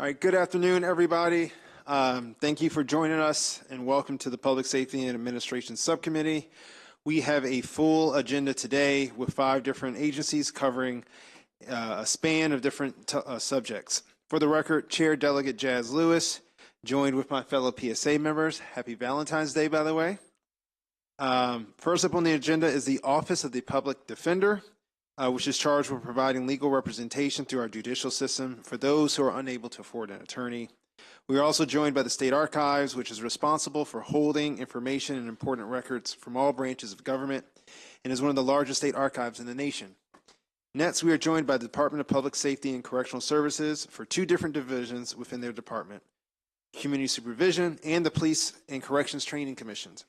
All right, good afternoon, everybody. Thank you for joining us, and welcome to the Public Safety and Administration Subcommittee. We have a full agenda today with 5 different agencies covering a span of different subjects. For the record, Chair Delegate Jazz Lewis, joined with my fellow PSA members. Happy Valentine's Day, by the way. First up on the agenda is the Office of the Public Defender, which is charged with providing legal representation through our judicial system for those who are unable to afford an attorney. We are also joined by the State Archives, which is responsible for holding information and important records from all branches of government and is one of the largest state archives in the nation. Next, we are joined by the Department of Public Safety and Correctional Services for 2 different divisions within their department, Community Supervision and the Police and Corrections Training Commissions.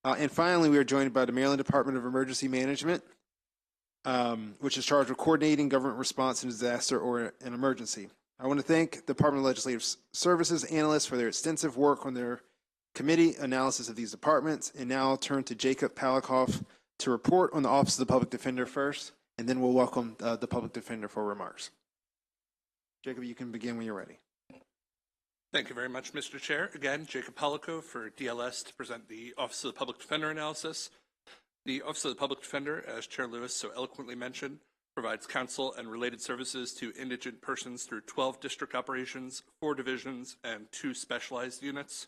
And finally, we are joined by the Maryland Department of Emergency Management, which is charged with coordinating government response to disaster or an emergency. I want to thank the Department of Legislative Services analysts for their extensive work on their committee analysis of these departments. And now I'll turn to Jacob Palikoff to report on the Office of the Public Defender first, and then we'll welcome the Public Defender for remarks. Jacob, you can begin when you're ready. Thank you very much, Mr. Chair. Again, Jacob Palikoff for DLS to present the Office of the Public Defender analysis. The Office of the Public Defender, as Chair Lewis so eloquently mentioned, provides counsel and related services to indigent persons through 12 district operations, 4 divisions, and 2 specialized units.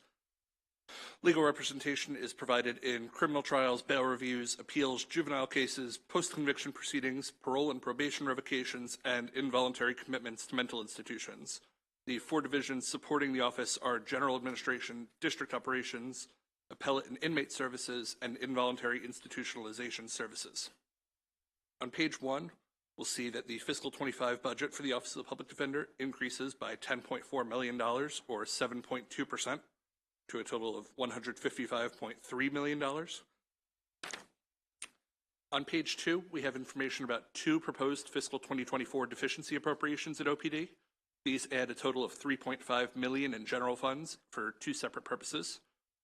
Legal representation is provided in criminal trials, bail reviews, appeals, juvenile cases, post-conviction proceedings, parole and probation revocations, and involuntary commitments to mental institutions. The 4 divisions supporting the office are General Administration, District Operations, Appellate and Inmate Services, and Involuntary Institutionalization Services. On page 1, we'll see that the fiscal 25 budget for the Office of the Public Defender increases by $10.4 million, or 7.2%, to a total of $155.3 million. On page 2, we have information about 2 proposed fiscal 2024 deficiency appropriations at OPD. These add a total of $3.5 million in general funds for 2 separate purposes.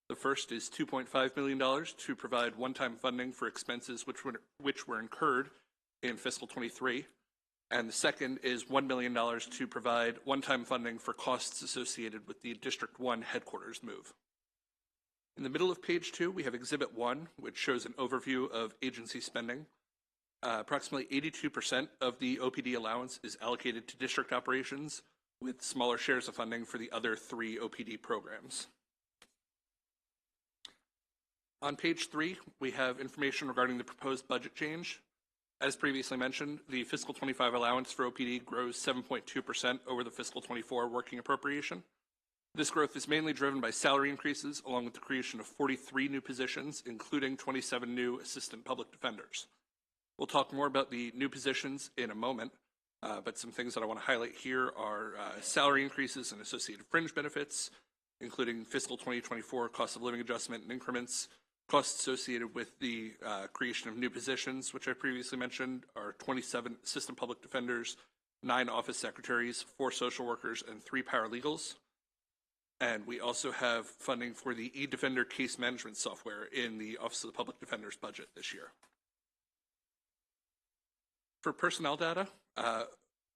The first is $2.5 million to provide one-time funding for expenses which were incurred in fiscal 23, and the second is $1 million to provide one-time funding for costs associated with the District 1 headquarters move. In the middle of page 2, we have Exhibit 1, which shows an overview of agency spending. Approximately 82% of the OPD allowance is allocated to district operations, with smaller shares of funding for the other 3 OPD programs. On page 3, we have information regarding the proposed budget change. As previously mentioned, the fiscal 25 allowance for OPD grows 7.2% over the fiscal 24 working appropriation. This growth is mainly driven by salary increases, along with the creation of 43 new positions, including 27 new assistant public defenders. We'll talk more about the new positions in a moment, but some things that I want to highlight here are salary increases and associated fringe benefits, including fiscal 2024 cost of living adjustment and increments. Costs associated with the creation of new positions, which I previously mentioned, are 27 assistant public defenders, 9 office secretaries, 4 social workers, and 3 paralegals. And we also have funding for the eDefender case management software in the Office of the Public Defender's budget this year. For personnel data,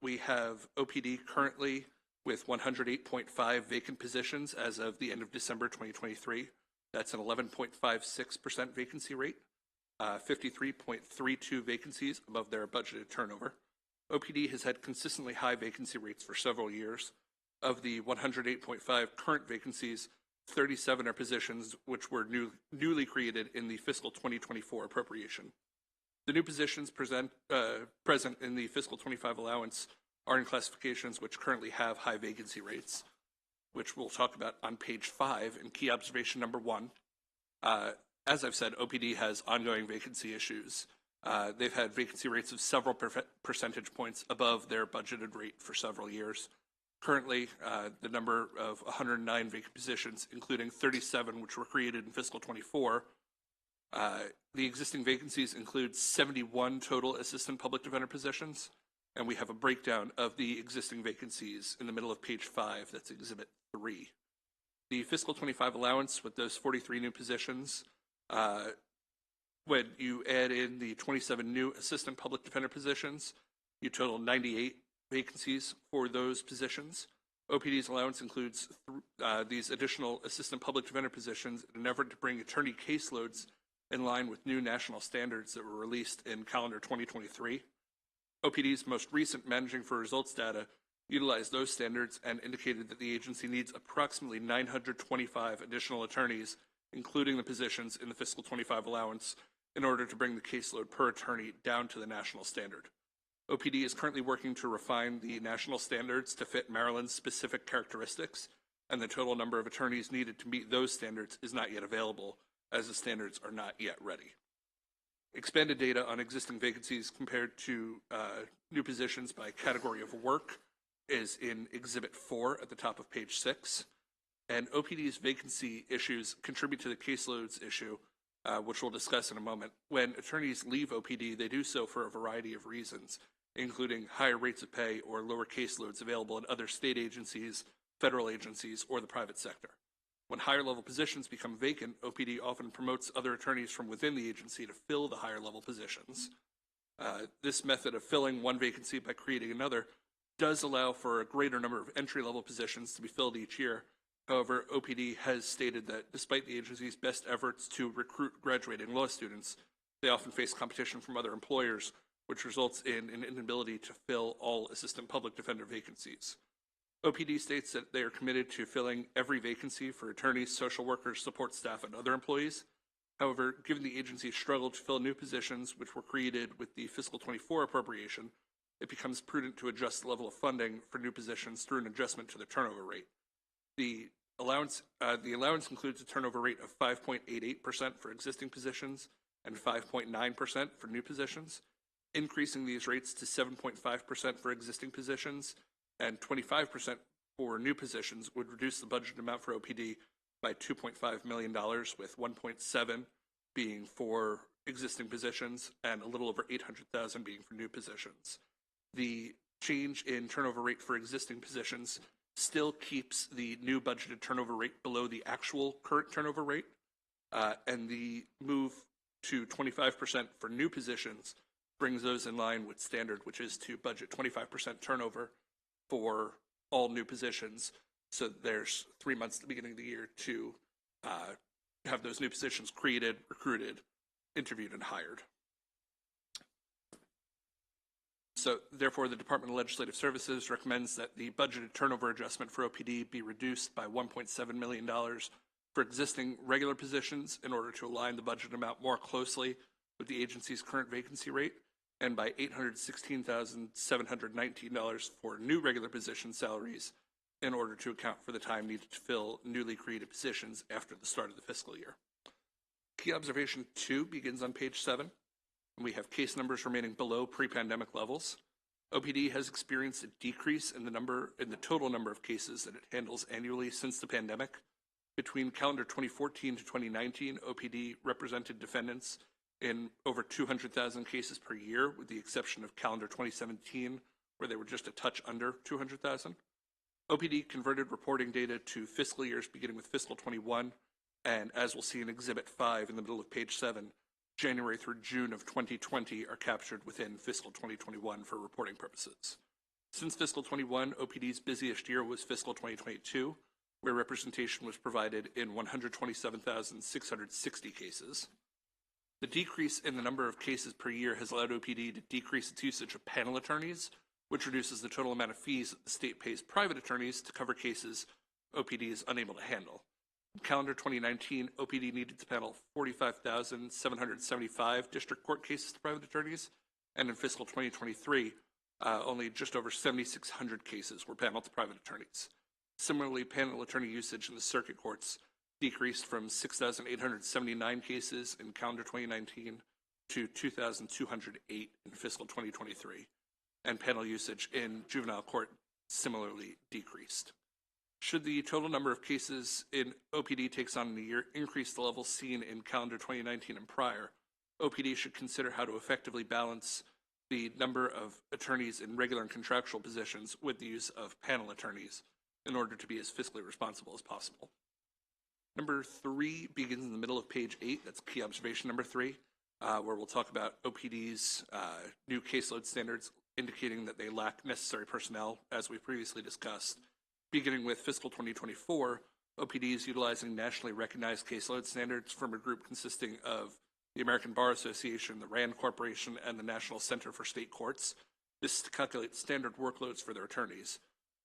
we have OPD currently with 108.5 vacant positions as of the end of December 2023. That's an 11.56% vacancy rate, 53.32 vacancies above their budgeted turnover. OPD has had consistently high vacancy rates for several years. Of the 108.5 current vacancies, 37 are positions which were newly created in the fiscal 2024 appropriation. The new positions present in the fiscal 25 allowance are in classifications which currently have high vacancy rates, which we'll talk about on page 5 in key observation number 1. As I've said, OPD has ongoing vacancy issues. They've had vacancy rates of several percentage points above their budgeted rate for several years. Currently, the number of 109 vacant positions, including 37 which were created in fiscal 24. The existing vacancies include 71 total assistant public defender positions, and we have a breakdown of the existing vacancies in the middle of page 5. That's Exhibit 3. The fiscal 25 allowance with those 43 new positions, when you add in the 27 new assistant public defender positions, you total 98 vacancies for those positions. OPD's allowance includes these additional assistant public defender positions in an effort to bring attorney caseloads in line with new national standards that were released in calendar 2023. OPD's most recent Managing for Results data utilized those standards and indicated that the agency needs approximately 925 additional attorneys, including the positions in the fiscal 25 allowance, in order to bring the caseload per attorney down to the national standard. OPD is currently working to refine the national standards to fit Maryland's specific characteristics, and the total number of attorneys needed to meet those standards is not yet available, as the standards are not yet ready. Expanded data on existing vacancies compared to new positions by category of work is in Exhibit 4 at the top of page 6. And OPD's vacancy issues contribute to the caseloads issue, which we'll discuss in a moment. When attorneys leave OPD, they do so for a variety of reasons, including higher rates of pay or lower caseloads available in other state agencies, federal agencies, or the private sector. When higher level positions become vacant, OPD often promotes other attorneys from within the agency to fill the higher level positions. This method of filling one vacancy by creating another does allow for a greater number of entry-level positions to be filled each year. However, OPD has stated that despite the agency's best efforts to recruit graduating law students, they often face competition from other employers, which results in an inability to fill all assistant public defender vacancies. OPD states that they are committed to filling every vacancy for attorneys, social workers, support staff, and other employees. However, given the agency's struggle to fill new positions, which were created with the fiscal 24 appropriation, it becomes prudent to adjust the level of funding for new positions through an adjustment to the turnover rate. The allowance includes a turnover rate of 5.88% for existing positions and 5.9% for new positions. Increasing these rates to 7.5% for existing positions and 25% for new positions would reduce the budget amount for OPD by $2.5 million, with 1.7 being for existing positions and a little over $800,000 being for new positions. The change in turnover rate for existing positions still keeps the new budgeted turnover rate below the actual current turnover rate, and the move to 25% for new positions brings those in line with standard, which is to budget 25% turnover for all new positions. So there's 3 months at the beginning of the year to have those new positions created, recruited, interviewed, and hired. So therefore, the Department of Legislative Services recommends that the budgeted turnover adjustment for OPD be reduced by $1.7 million for existing regular positions in order to align the budget amount more closely with the agency's current vacancy rate, and by $816,719 for new regular position salaries in order to account for the time needed to fill newly created positions after the start of the fiscal year. Key observation 2 begins on page 7. We have case numbers remaining below pre-pandemic levels. OPD has experienced a decrease in the total number of cases that it handles annually since the pandemic. Between calendar 2014 to 2019, OPD represented defendants in over 200,000 cases per year, with the exception of calendar 2017, where they were just a touch under 200,000. OPD converted reporting data to fiscal years beginning with fiscal 21, and as we'll see in Exhibit 5 in the middle of page 7, January through June of 2020 are captured within fiscal 2021 for reporting purposes. Since fiscal 21, OPD's busiest year was fiscal 2022, where representation was provided in 127,660 cases. The decrease in the number of cases per year has allowed OPD to decrease its usage of panel attorneys, which reduces the total amount of fees that the state pays private attorneys to cover cases OPD is unable to handle. In calendar 2019, OPD needed to panel 45,775 district court cases to private attorneys, and in fiscal 2023, only just over 7,600 cases were paneled to private attorneys. Similarly, panel attorney usage in the circuit courts decreased from 6,879 cases in calendar 2019 to 2,208 in fiscal 2023, and panel usage in juvenile court similarly decreased. Should the total number of cases in OPD takes on in a year increase the levels seen in calendar 2019 and prior, OPD should consider how to effectively balance the number of attorneys in regular and contractual positions with the use of panel attorneys in order to be as fiscally responsible as possible. Number 3 begins in the middle of page 8. That's key observation number 3, where we'll talk about OPD's new caseload standards, indicating that they lack necessary personnel, as we previously discussed, Beginning with fiscal 2024, OPD is utilizing nationally recognized caseload standards from a group consisting of the American Bar Association, the RAND Corporation, and the National Center for State Courts. This is to calculate standard workloads for their attorneys.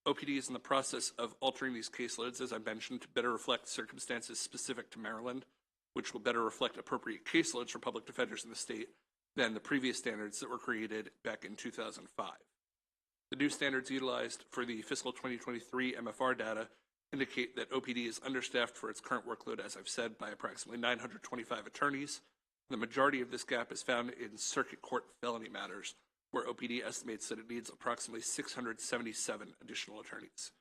OPD is in the process of altering these caseloads, as I mentioned, to better reflect circumstances specific to Maryland, which will better reflect appropriate caseloads for public defenders in the state than the previous standards that were created back in 2005. The new standards utilized for the fiscal 2023 MFR data indicate that OPD is understaffed for its current workload, as I've said, by approximately 925 attorneys. The majority of this gap is found in circuit court felony matters, where OPD estimates that it needs approximately 677 additional attorneys.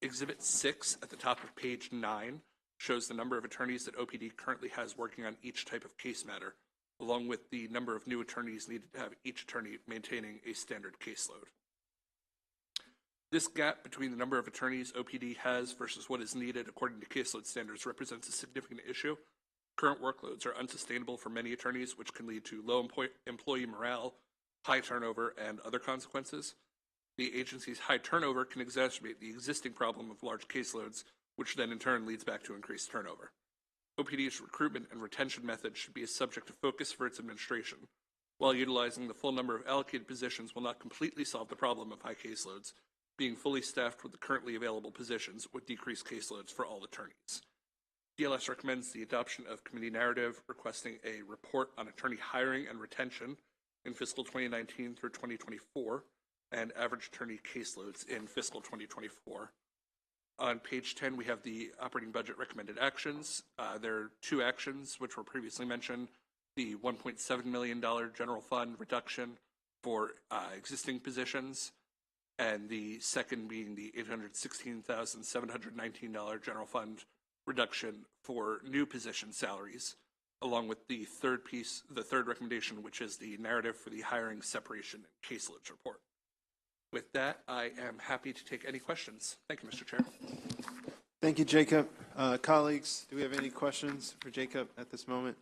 Exhibit 6 at the top of page 9 shows the number of attorneys that OPD currently has working on each type of case matter, along with the number of new attorneys needed to have each attorney maintaining a standard caseload. This gap between the number of attorneys OPD has versus what is needed according to caseload standards represents a significant issue. Current workloads are unsustainable for many attorneys, which can lead to low employee morale, high turnover, and other consequences. The agency's high turnover can exacerbate the existing problem of large caseloads, which then in turn leads back to increased turnover. OPD's recruitment and retention methods should be a subject of focus for its administration. While utilizing the full number of allocated positions will not completely solve the problem of high caseloads, being fully staffed with the currently available positions would decrease caseloads for all attorneys. DLS recommends the adoption of committee narrative requesting a report on attorney hiring and retention in fiscal 2019 through 2024 and average attorney caseloads in fiscal 2024. On page 10, we have the operating budget recommended actions. There are two actions which were previously mentioned: the $1.7 million general fund reduction for existing positions, and the second being the $816,719 general fund reduction for new position salaries, along with the third recommendation, which is the narrative for the hiring, separation, and caseloads report. With that, I am happy to take any questions. Thank you, Mr. Chair. Thank you, Jacob. Colleagues, do we have any questions for Jacob at this moment?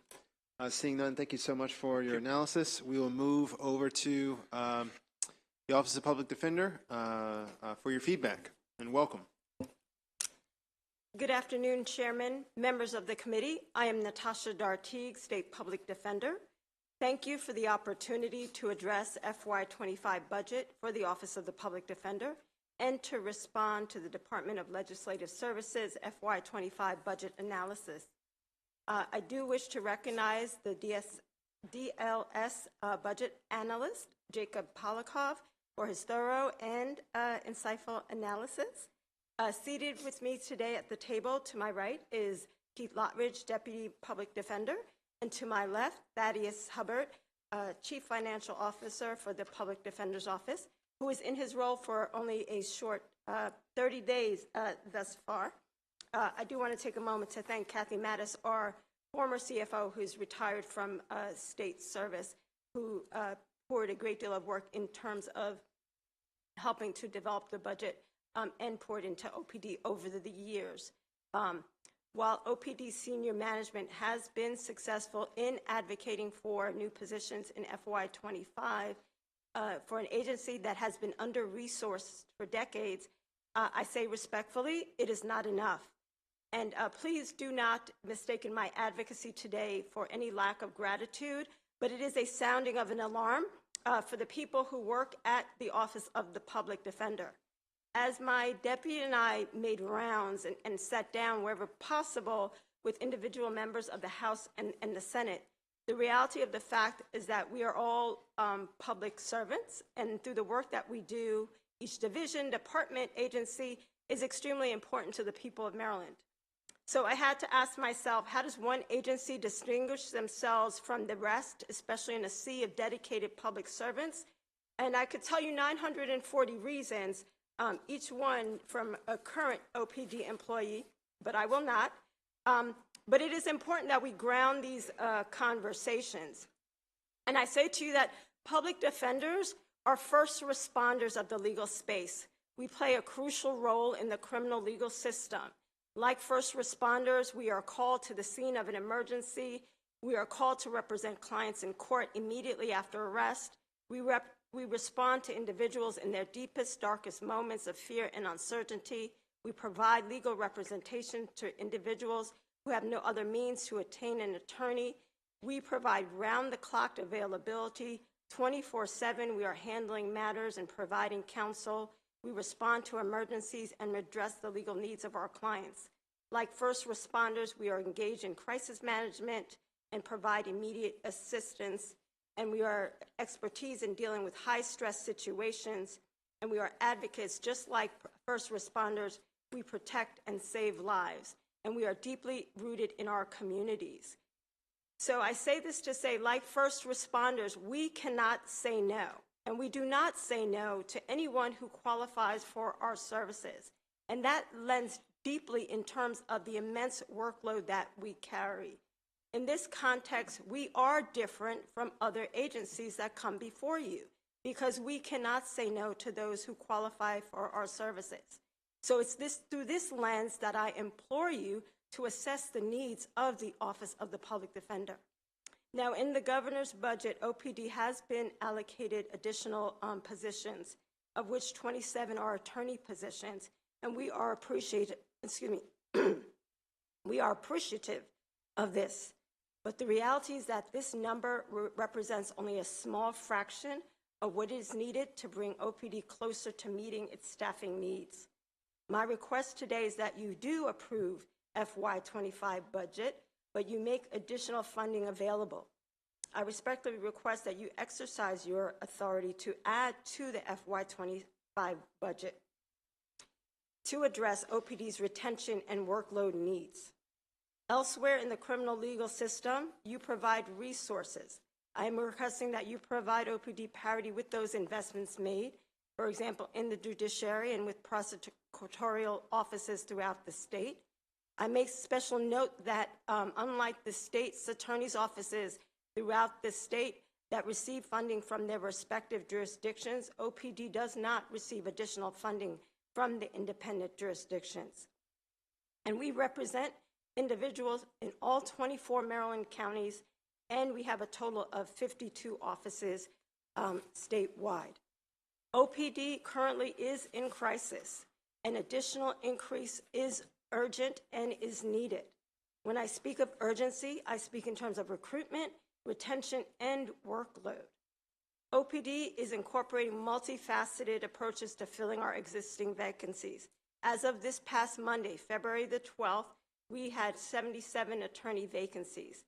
Seeing none, thank you so much for your analysis. We will move over to the Office of Public Defender for your feedback, and welcome. Good afternoon, Chairman, members of the committee. I am Natasha Dartigue, State Public Defender. Thank you for the opportunity to address FY25 budget for the Office of the Public Defender and to respond to the Department of Legislative Services FY25 budget analysis. I do wish to recognize the DLS budget analyst, Jacob Polakov, for his thorough and insightful analysis. Seated with me today at the table to my right is Keith Lottridge, Deputy Public Defender, and to my left, Thaddeus Hubbard, Chief Financial Officer for the Public Defender's Office, who is in his role for only a short 30 days thus far. I do want to take a moment to thank Kathy Mattis, our former CFO, who's retired from state service, who poured a great deal of work in terms of helping to develop the budget and poured into OPD over the years. While OPD senior management has been successful in advocating for new positions in FY25 for an agency that has been under-resourced for decades, I say respectfully, it is not enough. And please do not mistake my advocacy today for any lack of gratitude, but it is a sounding of an alarm for the people who work at the Office of the Public Defender. As my deputy and I made rounds and sat down wherever possible with individual members of the House and the Senate, the reality of the fact is that we are all public servants, and through the work that we do, each division, department, agency is extremely important to the people of Maryland. So I had to ask myself, how does one agency distinguish themselves from the rest, especially in a sea of dedicated public servants? And I could tell you 940 reasons, each one from a current OPD employee, but I will not. But it is important that we ground these conversations. And I say to you that public defenders are first responders of the legal space. We play a crucial role in the criminal legal system. Like first responders, we are called to the scene of an emergency. We are called to represent clients in court immediately after arrest. We respond to individuals in their deepest, darkest moments of fear and uncertainty. We provide legal representation to individuals who have no other means to attain an attorney. We provide round-the-clock availability. 24/7, we are handling matters and providing counsel. We respond to emergencies and address the legal needs of our clients. Like first responders, we are engaged in crisis management and provide immediate assistance. And we are expertise in dealing with high-stress situations. And we are advocates, just like first responders. We protect and save lives. And we are deeply rooted in our communities. So I say this to say, like first responders, we cannot say no. And we do not say no to anyone who qualifies for our services. And that lends deeply in terms of the immense workload that we carry. In this context, we are different from other agencies that come before you because we cannot say no to those who qualify for our services. So it's through this lens that I implore you to assess the needs of the Office of the Public Defender. Now, in the governor's budget, OPD has been allocated additional positions, of which 27 are attorney positions, and we are appreciative of this. But the reality is that this number represents only a small fraction of what is needed to bring OPD closer to meeting its staffing needs. My request today is that you do approve FY25 budget, but you make additional funding available. I respectfully request that you exercise your authority to add to the FY25 budget to address OPD's retention and workload needs. Elsewhere in the criminal legal system, you provide resources. I am requesting that you provide OPD parity with those investments made, for example, in the judiciary and with prosecutorial offices throughout the state. I make special note that unlike the state's attorney's offices throughout the state that receive funding from their respective jurisdictions, OPD does not receive additional funding from the independent jurisdictions. And we represent individuals in all 24 Maryland counties, and we have a total of 52 offices statewide. OPD currently is in crisis. An additional increase is urgent and is needed. When I speak of urgency, I speak in terms of recruitment, retention, and workload. OPD is incorporating multifaceted approaches to filling our existing vacancies. As of this past Monday, February the 12th, we had 77 attorney vacancies.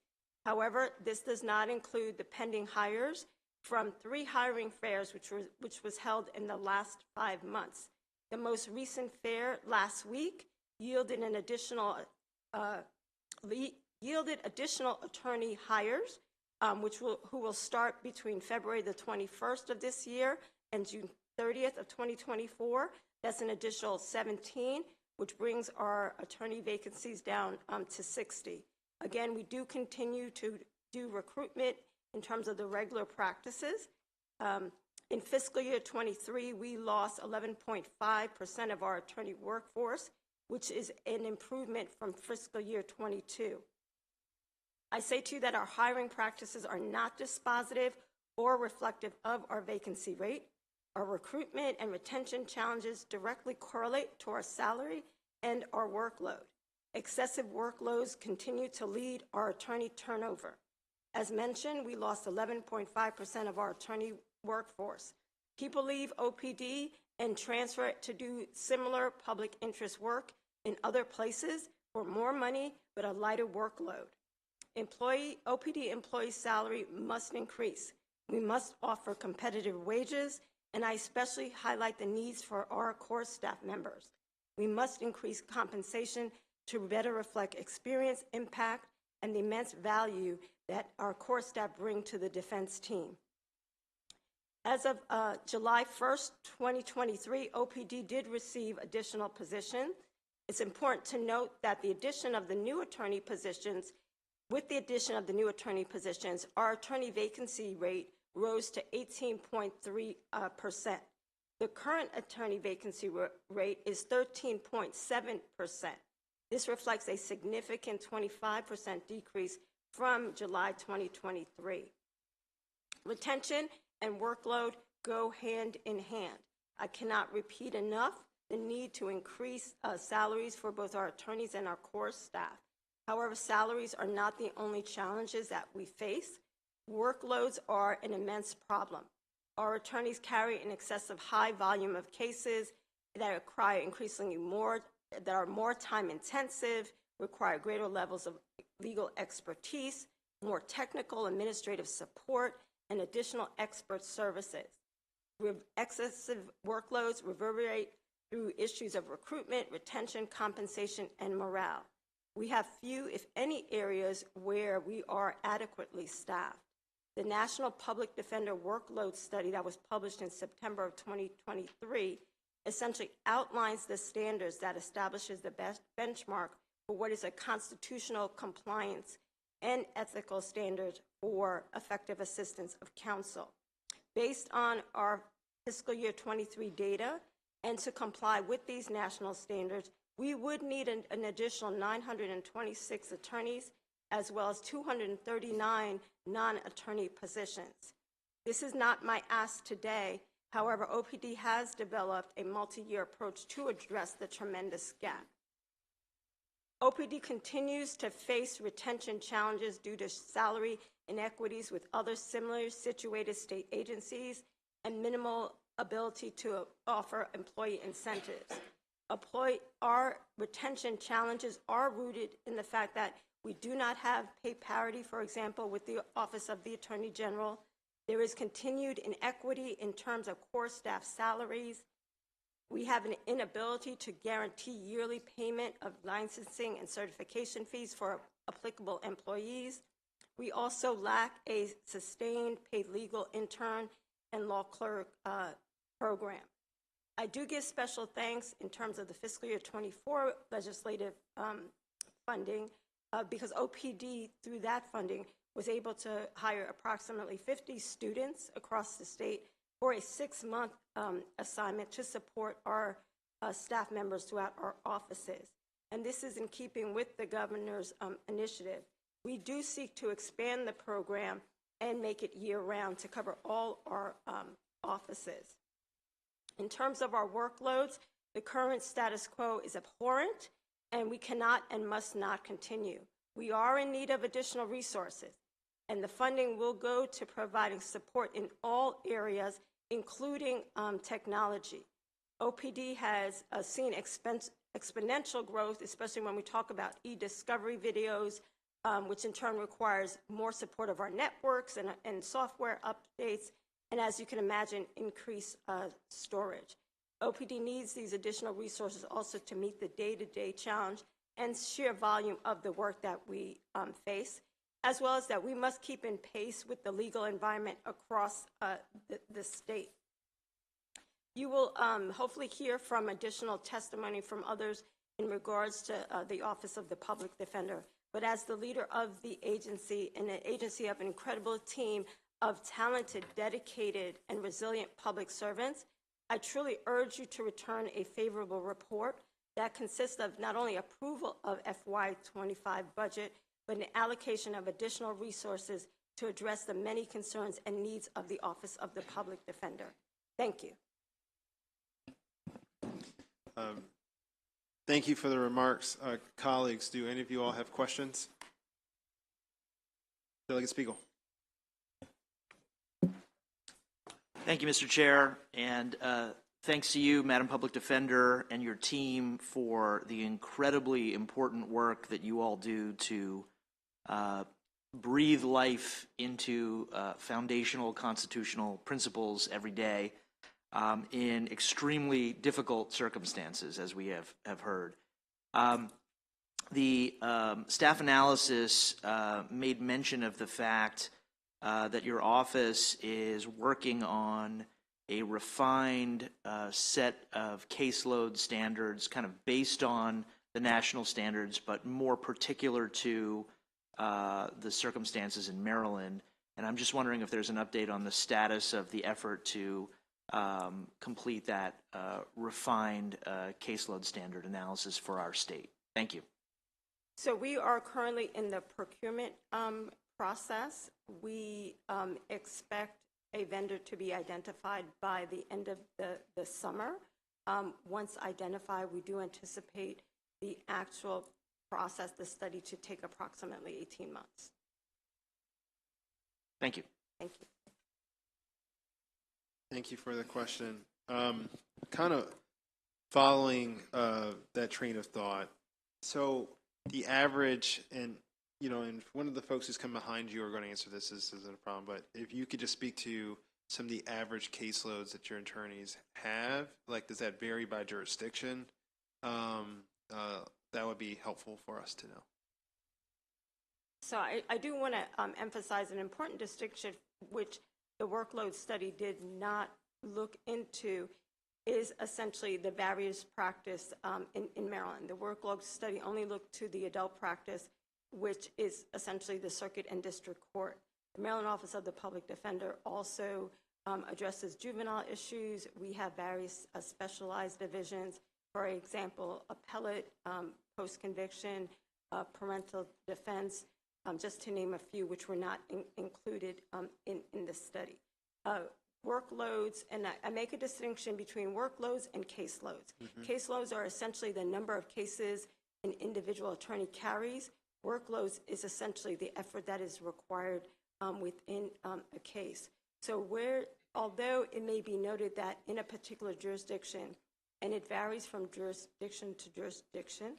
However, this does not include the pending hires from 3 hiring fairs, which was held in the last 5 months. The most recent fair last week yielded an additional attorney hires, who will start between February the 21st of this year and June 30th of 2024. That's an additional 17, which brings our attorney vacancies down to 60. Again, we do continue to do recruitment in terms of the regular practices. In fiscal year 23, we lost 11.5% of our attorney workforce, which is an improvement from fiscal year 22. I say to you that our hiring practices are not dispositive or reflective of our vacancy rate. Our recruitment and retention challenges directly correlate to our salary and our workload. Excessive workloads continue to lead our attorney turnover. As mentioned, we lost 11.5% of our attorney workforce. People leave OPD and transfer it to do similar public interest work in other places for more money but a lighter workload. OPD employee salary must increase. We must offer competitive wages, and I especially highlight the needs for our core staff members. We must increase compensation to better reflect experience, impact, and the immense value that our core staff bring to the defense team. As of July 1st, 2023, OPD did receive additional positions. It's important to note that with the addition of the new attorney positions, our attorney vacancy rate rose to 18.3%. The current attorney vacancy rate is 13.7%. This reflects a significant 25% decrease from July 2023. Retention and workload go hand in hand. I cannot repeat enough the need to increase salaries for both our attorneys and our core staff. However, salaries are not the only challenges that we face. Workloads are an immense problem. Our attorneys carry an excessive high volume of cases that require increasingly more, that are more time intensive, require greater levels of legal expertise, more technical administrative support, and additional expert services. Excessive workloads reverberate through issues of recruitment, retention, compensation, and morale. We have few, if any, areas where we are adequately staffed. The National Public Defender Workload Study that was published in September of 2023 essentially outlines the standards that establishes the best benchmark for what is a constitutional compliance and ethical standards for effective assistance of counsel. Based on our fiscal year 23 data, and to comply with these national standards, we would need an additional 926 attorneys, as well as 239 non-attorney positions. This is not my ask today. However, OPD has developed a multi-year approach to address the tremendous gap. OPD continues to face retention challenges due to salary inequities with other similarly situated state agencies and minimal ability to offer employee incentives. Our retention challenges are rooted in the fact that we do not have pay parity, for example, with the Office of the Attorney General. There is continued inequity in terms of core staff salaries. We have an inability to guarantee yearly payment of licensing and certification fees for applicable employees. We also lack a sustained paid legal intern and law clerk program. I do give special thanks in terms of the fiscal year 24 legislative funding because OPD, through that funding, was able to hire approximately 50 students across the state for a 6-month assignment to support our staff members throughout our offices. And this is in keeping with the governor's initiative. We do seek to expand the program and make it year-round to cover all our offices. In terms of our workloads, the current status quo is abhorrent, and we cannot and must not continue. We are in need of additional resources, and the funding will go to providing support in all areas, including technology. OPD has seen exponential growth, especially when we talk about e-discovery videos, which in turn requires more support of our networks and software updates, and as you can imagine, increased storage. OPD needs these additional resources also to meet the day-to-day challenge and sheer volume of the work that we face, as well as that we must keep in pace with the legal environment across the state. You will hopefully hear from additional testimony from others in regards to the Office of the Public Defender. But as the leader of the agency, and an agency of an incredible team of talented, dedicated, and resilient public servants, I truly urge you to return a favorable report that consists of not only approval of FY25 budget, but an allocation of additional resources to address the many concerns and needs of the Office of the Public Defender. Thank you. Thank you for the remarks. Colleagues, do any of you all have questions? Delegate Spiegel. Thank you, Mr. Chair, and thanks to you, Madam Public Defender, and your team for the incredibly important work that you all do to breathe life into foundational constitutional principles every day in extremely difficult circumstances, as we have heard. The staff analysis made mention of the fact that your office is working on a refined set of caseload standards kind of based on the national standards, but more particular to the circumstances in Maryland. And I'm just wondering if there's an update on the status of the effort to complete that refined caseload standard analysis for our state. Thank you. So we are currently in the procurement process. We expect a vendor to be identified by the end of the summer. Once identified, we do anticipate the actual process, the study, to take approximately 18 months. Thank you. Thank you. Thank you for the question. Kind of following that train of thought. So the average, and and one of the folks who's come behind you are going to answer this. This isn't a problem, but if you could just speak to some of the average caseloads that your attorneys have, like does that vary by jurisdiction? That would be helpful for us to know. So I do want to emphasize an important distinction, which the workload study did not look into, is essentially the various practice in Maryland. The workload study only looked to the adult practice, which is essentially the circuit and district court. The Maryland Office of the Public Defender also addresses juvenile issues. We have various specialized divisions, for example, appellate, post-conviction, parental defense, just to name a few, which were not included in the study. Workloads, and I make a distinction between workloads and caseloads. Caseloads are essentially the number of cases an individual attorney carries. Workloads is essentially the effort that is required within a case. So although it may be noted that in a particular jurisdiction, and it varies from jurisdiction to jurisdiction,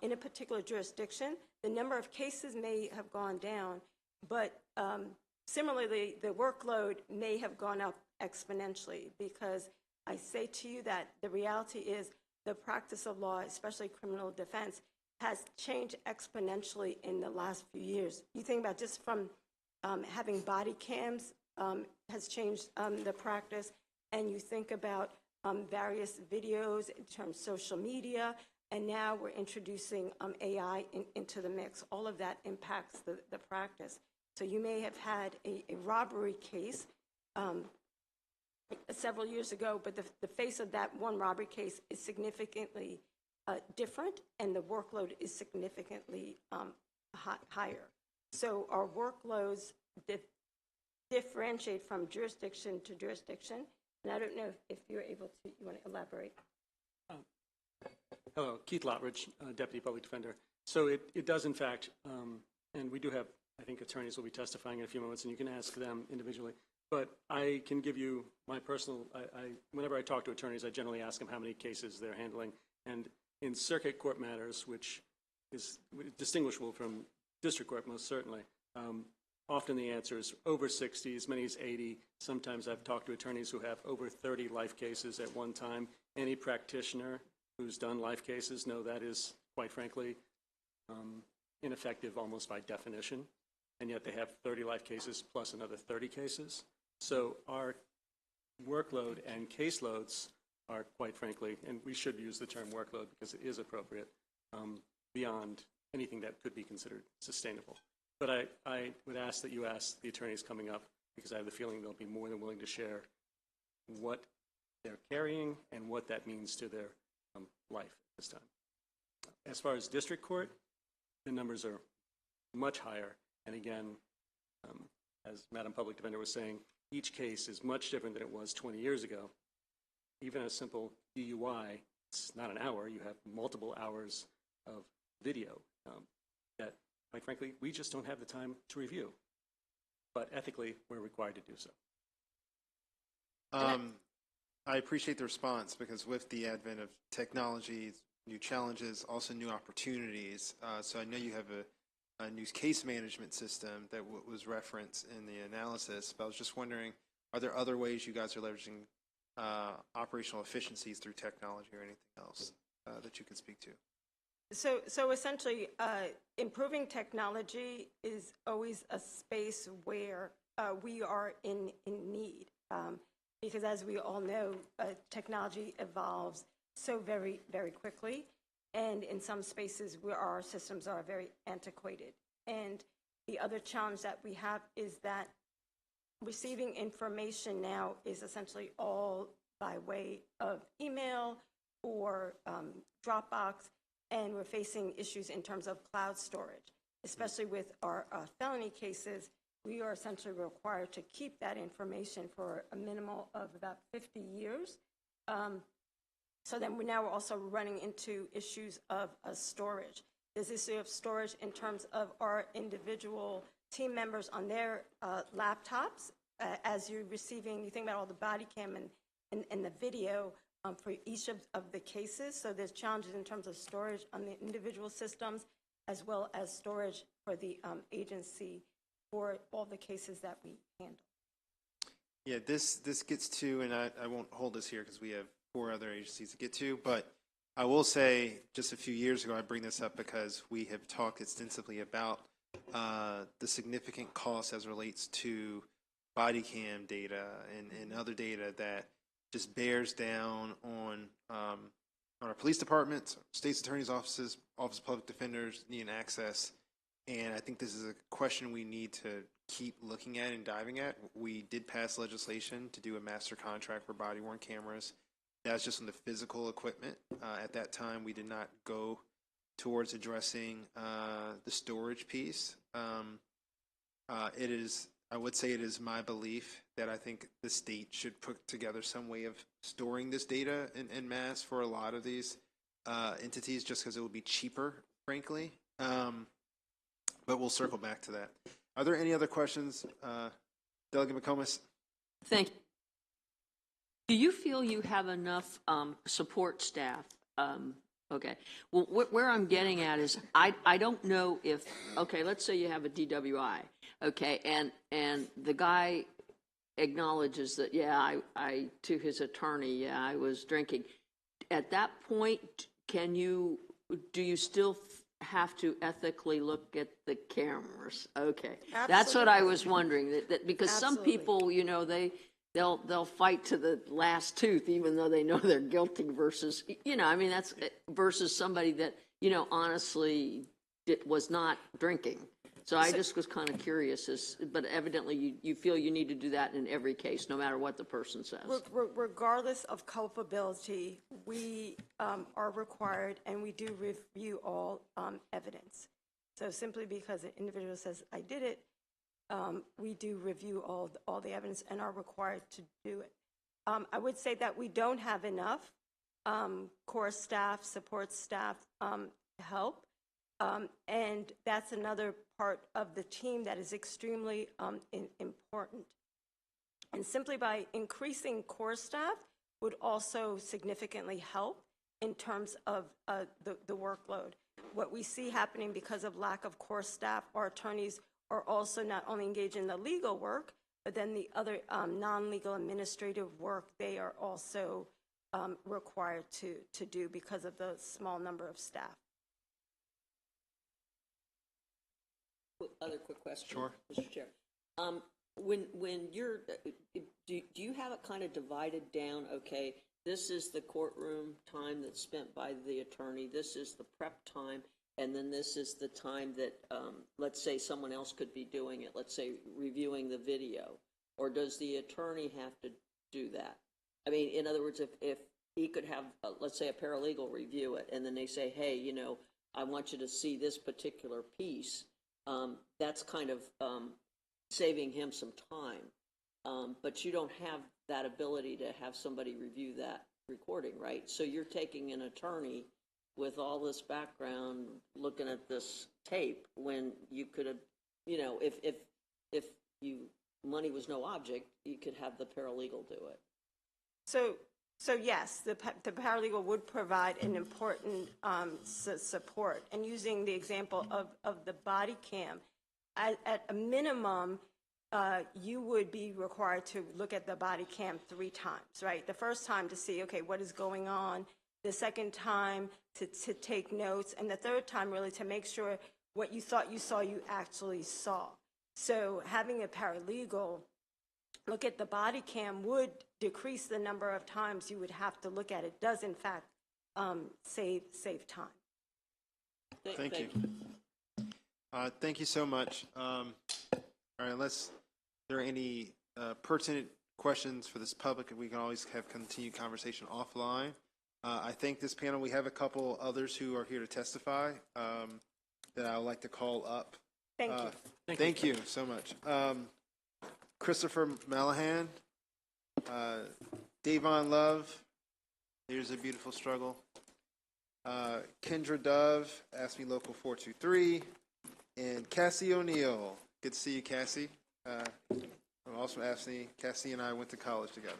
in a particular jurisdiction, the number of cases may have gone down, but similarly, the workload may have gone up exponentially, because I say to you that the reality is the practice of law, especially criminal defense, has changed exponentially in the last few years. You think about just from having body cams has changed the practice, and you think about various videos in terms of social media, and now we're introducing AI into the mix. All of that impacts the practice. So you may have had a robbery case several years ago, but the face of that one robbery case is significantly different, and the workload is significantly higher. So our workloads differentiate from jurisdiction to jurisdiction, and I don't know if you're able to, you want to elaborate? Hello, Keith Lottridge, Deputy Public Defender. So it does, in fact, and we do have, I think attorneys will be testifying in a few moments, and you can ask them individually. But I can give you my personal, whenever I talk to attorneys, I generally ask them how many cases they're handling. And in circuit court matters, which is distinguishable from district court most certainly, often the answer is over 60, as many as 80. Sometimes I've talked to attorneys who have over 30 life cases at one time. Any practitioner who's done life cases know that is, quite frankly, ineffective almost by definition. And yet they have 30 life cases plus another 30 cases. So our workload and caseloads are, quite frankly, and we should use the term workload because it is appropriate, beyond anything that could be considered sustainable. But I would ask that you ask the attorneys coming up, because I have the feeling they'll be more than willing to share what they're carrying and what that means to their life at this time. As far as district court, the numbers are much higher. And again, as Madam Public Defender was saying, each case is much different than it was 20 years ago. Even a simple DUI, it's not an hour. You have multiple hours of video that, quite frankly, we just don't have the time to review. But ethically, we're required to do so. I appreciate the response, because with the advent of technology, new challenges, also new opportunities. So I know you have a new case management system that was referenced in the analysis, but I was just wondering, are there other ways you guys are leveraging operational efficiencies through technology or anything else that you could speak to? So essentially, improving technology is always a space where we are in need, because as we all know, technology evolves so very, very quickly, and in some spaces where our systems are very antiquated. And the other challenge that we have is that receiving information now is essentially all by way of email or Dropbox, and we're facing issues in terms of cloud storage, especially with our felony cases. We are essentially required to keep that information for a minimum of about 50 years. So then we're also running into issues of storage. There's issue of storage in terms of our individual team members on their laptops. As you're receiving, you think about all the body cam and the video for each of the cases. So there's challenges in terms of storage on the individual systems, as well as storage for the agency for all the cases that we handle. Yeah, this gets to, and I won't hold this here because we have 4 other agencies to get to, but I will say just a few years ago, I bring this up because we have talked extensively about the significant costs as relates to body cam data and other data that just bears down on our police departments, state's attorney's offices, office of public defenders needing access. And I think this is a question we need to keep looking at and diving at. We did pass legislation to do a master contract for body-worn cameras. That's just on the physical equipment. At that time, we did not go towards addressing the storage piece. I would say it is my belief that I think the state should put together some way of storing this data in mass for a lot of these entities, just because it would be cheaper, frankly. But we'll circle back to that. Are there any other questions? Delegate McComas? Thank you. Do you feel you have enough support staff? Okay. Well, where I'm getting at is I don't know if, okay, let's say you have a DWI, okay, and the guy acknowledges that, yeah, I to his attorney, yeah, I was drinking. At that point, do you still have to ethically look at the cameras? Okay. Absolutely. That's what I was wondering, that because Absolutely. Some people, you know, they'll fight to the last tooth, even though they know they're guilty versus, you know, I mean, that's versus somebody that, you know, honestly was not drinking. So I just was kind of curious, but evidently you feel you need to do that in every case, no matter what the person says. Regardless of culpability, we are required, and we do review all evidence. So simply because an individual says, I did it, we do review all the evidence and are required to do it. I would say that we don't have enough core staff, support staff help. And that's another part of the team that is extremely important. And simply by increasing core staff would also significantly help in terms of the workload. What we see happening because of lack of core staff, our attorneys are also not only engaged in the legal work, but then the other non-legal administrative work they are also required to do because of the small number of staff. Other quick question, Sure. Mr. Chair. When you're, do you have it kind of divided down? Okay, this is the courtroom time that's spent by the attorney. This is the prep time, and then this is the time that, let's say, someone else could be doing it. Let's say reviewing the video, or does the attorney have to do that? I mean, in other words, if he could have, let's say, a paralegal review it, and then they say, hey, you know, I want you to see this particular piece. That's kind of saving him some time, but you don't have that ability to have somebody review that recording, right? So you're taking an attorney with all this background looking at this tape when you could have, you know, if money was no object, you could have the paralegal do it. So yes, the paralegal would provide an important support. And using the example of the body cam, at a minimum, you would be required to look at the body cam 3 times, right? The first time to see, okay, what is going on. The second time to take notes. And the third time really to make sure what you thought you saw, you actually saw. So having a paralegal look at the body cam would decrease the number of times you would have to look at it. Does in fact save time. Thank you. Thank you so much. All right, if there are any pertinent questions for this public, we can always have continued conversation offline. I thank this panel. We have a couple others who are here to testify that I would like to call up. Thank you. Thank you so much. Christopher Malahan, Davon Love, Here's a beautiful struggle. Kendra Dove, Ask Me Local 423, and Cassie O'Neill. Good to see you, Cassie. I'm also asking, Cassie and I went to college together.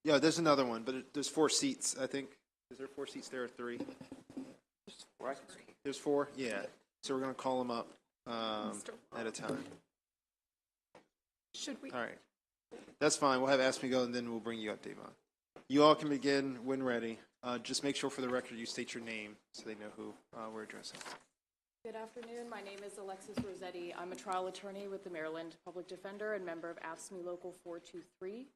Yeah, there's another one, but there's 4 seats, I think. Is there 4 seats there or 3? There's 4? Yeah. So we're going to call them up at a time. Should we? All right. That's fine. We'll have Ask Me Go, and then we'll bring you up, Davon. You all can begin when ready. Just make sure for the record you state your name so they know who we're addressing. Good afternoon. My name is Alexis Rossetti. I'm a trial attorney with the Maryland Public Defender and member of AFSCME Local 423.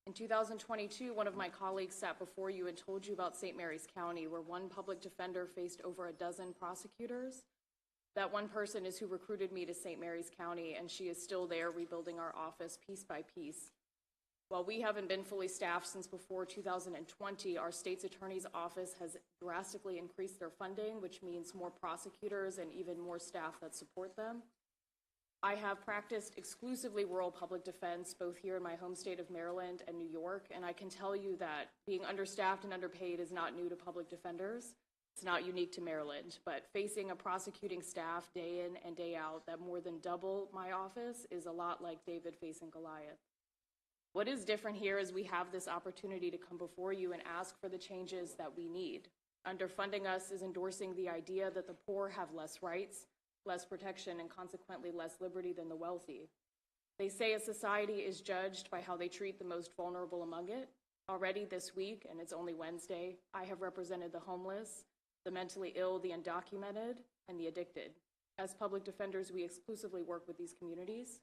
In 2022, one of my colleagues sat before you and told you about St. Mary's County, where one public defender faced over a dozen prosecutors. That one person is who recruited me to St. Mary's County, and she is still there rebuilding our office piece by piece. While we haven't been fully staffed since before 2020, our state's attorney's office has drastically increased their funding, which means more prosecutors and even more staff that support them. I have practiced exclusively rural public defense, both here in my home state of Maryland and New York, and I can tell you that being understaffed and underpaid is not new to public defenders. It's not unique to Maryland, but facing a prosecuting staff day in and day out that more than double my office is a lot like David facing Goliath. What is different here is we have this opportunity to come before you and ask for the changes that we need. Underfunding us is endorsing the idea that the poor have less rights, less protection, and consequently less liberty than the wealthy. They say a society is judged by how they treat the most vulnerable among it. Already this week, and it's only Wednesday, I have represented the homeless, the mentally ill, the undocumented, and the addicted. As public defenders, we exclusively work with these communities.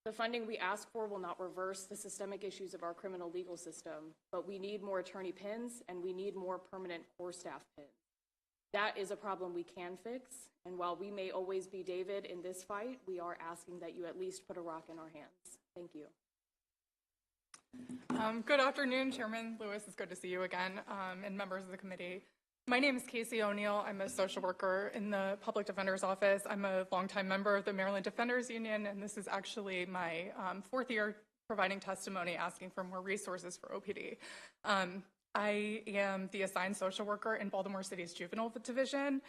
The funding we ask for will not reverse the systemic issues of our criminal legal system, but we need more attorney pins and we need more permanent core staff pins. That is a problem we can fix, and while we may always be David in this fight, we are asking that you at least put a rock in our hands. Thank you. Good afternoon, Chairman Lewis. It's good to see you again, and members of the committee. My name is Casey O'Neill. I'm a social worker in the Public Defender's Office. I'm a longtime member of the Maryland Defenders Union, and this is actually my 4th year providing testimony asking for more resources for OPD. I am the assigned social worker in Baltimore City's Juvenile Division,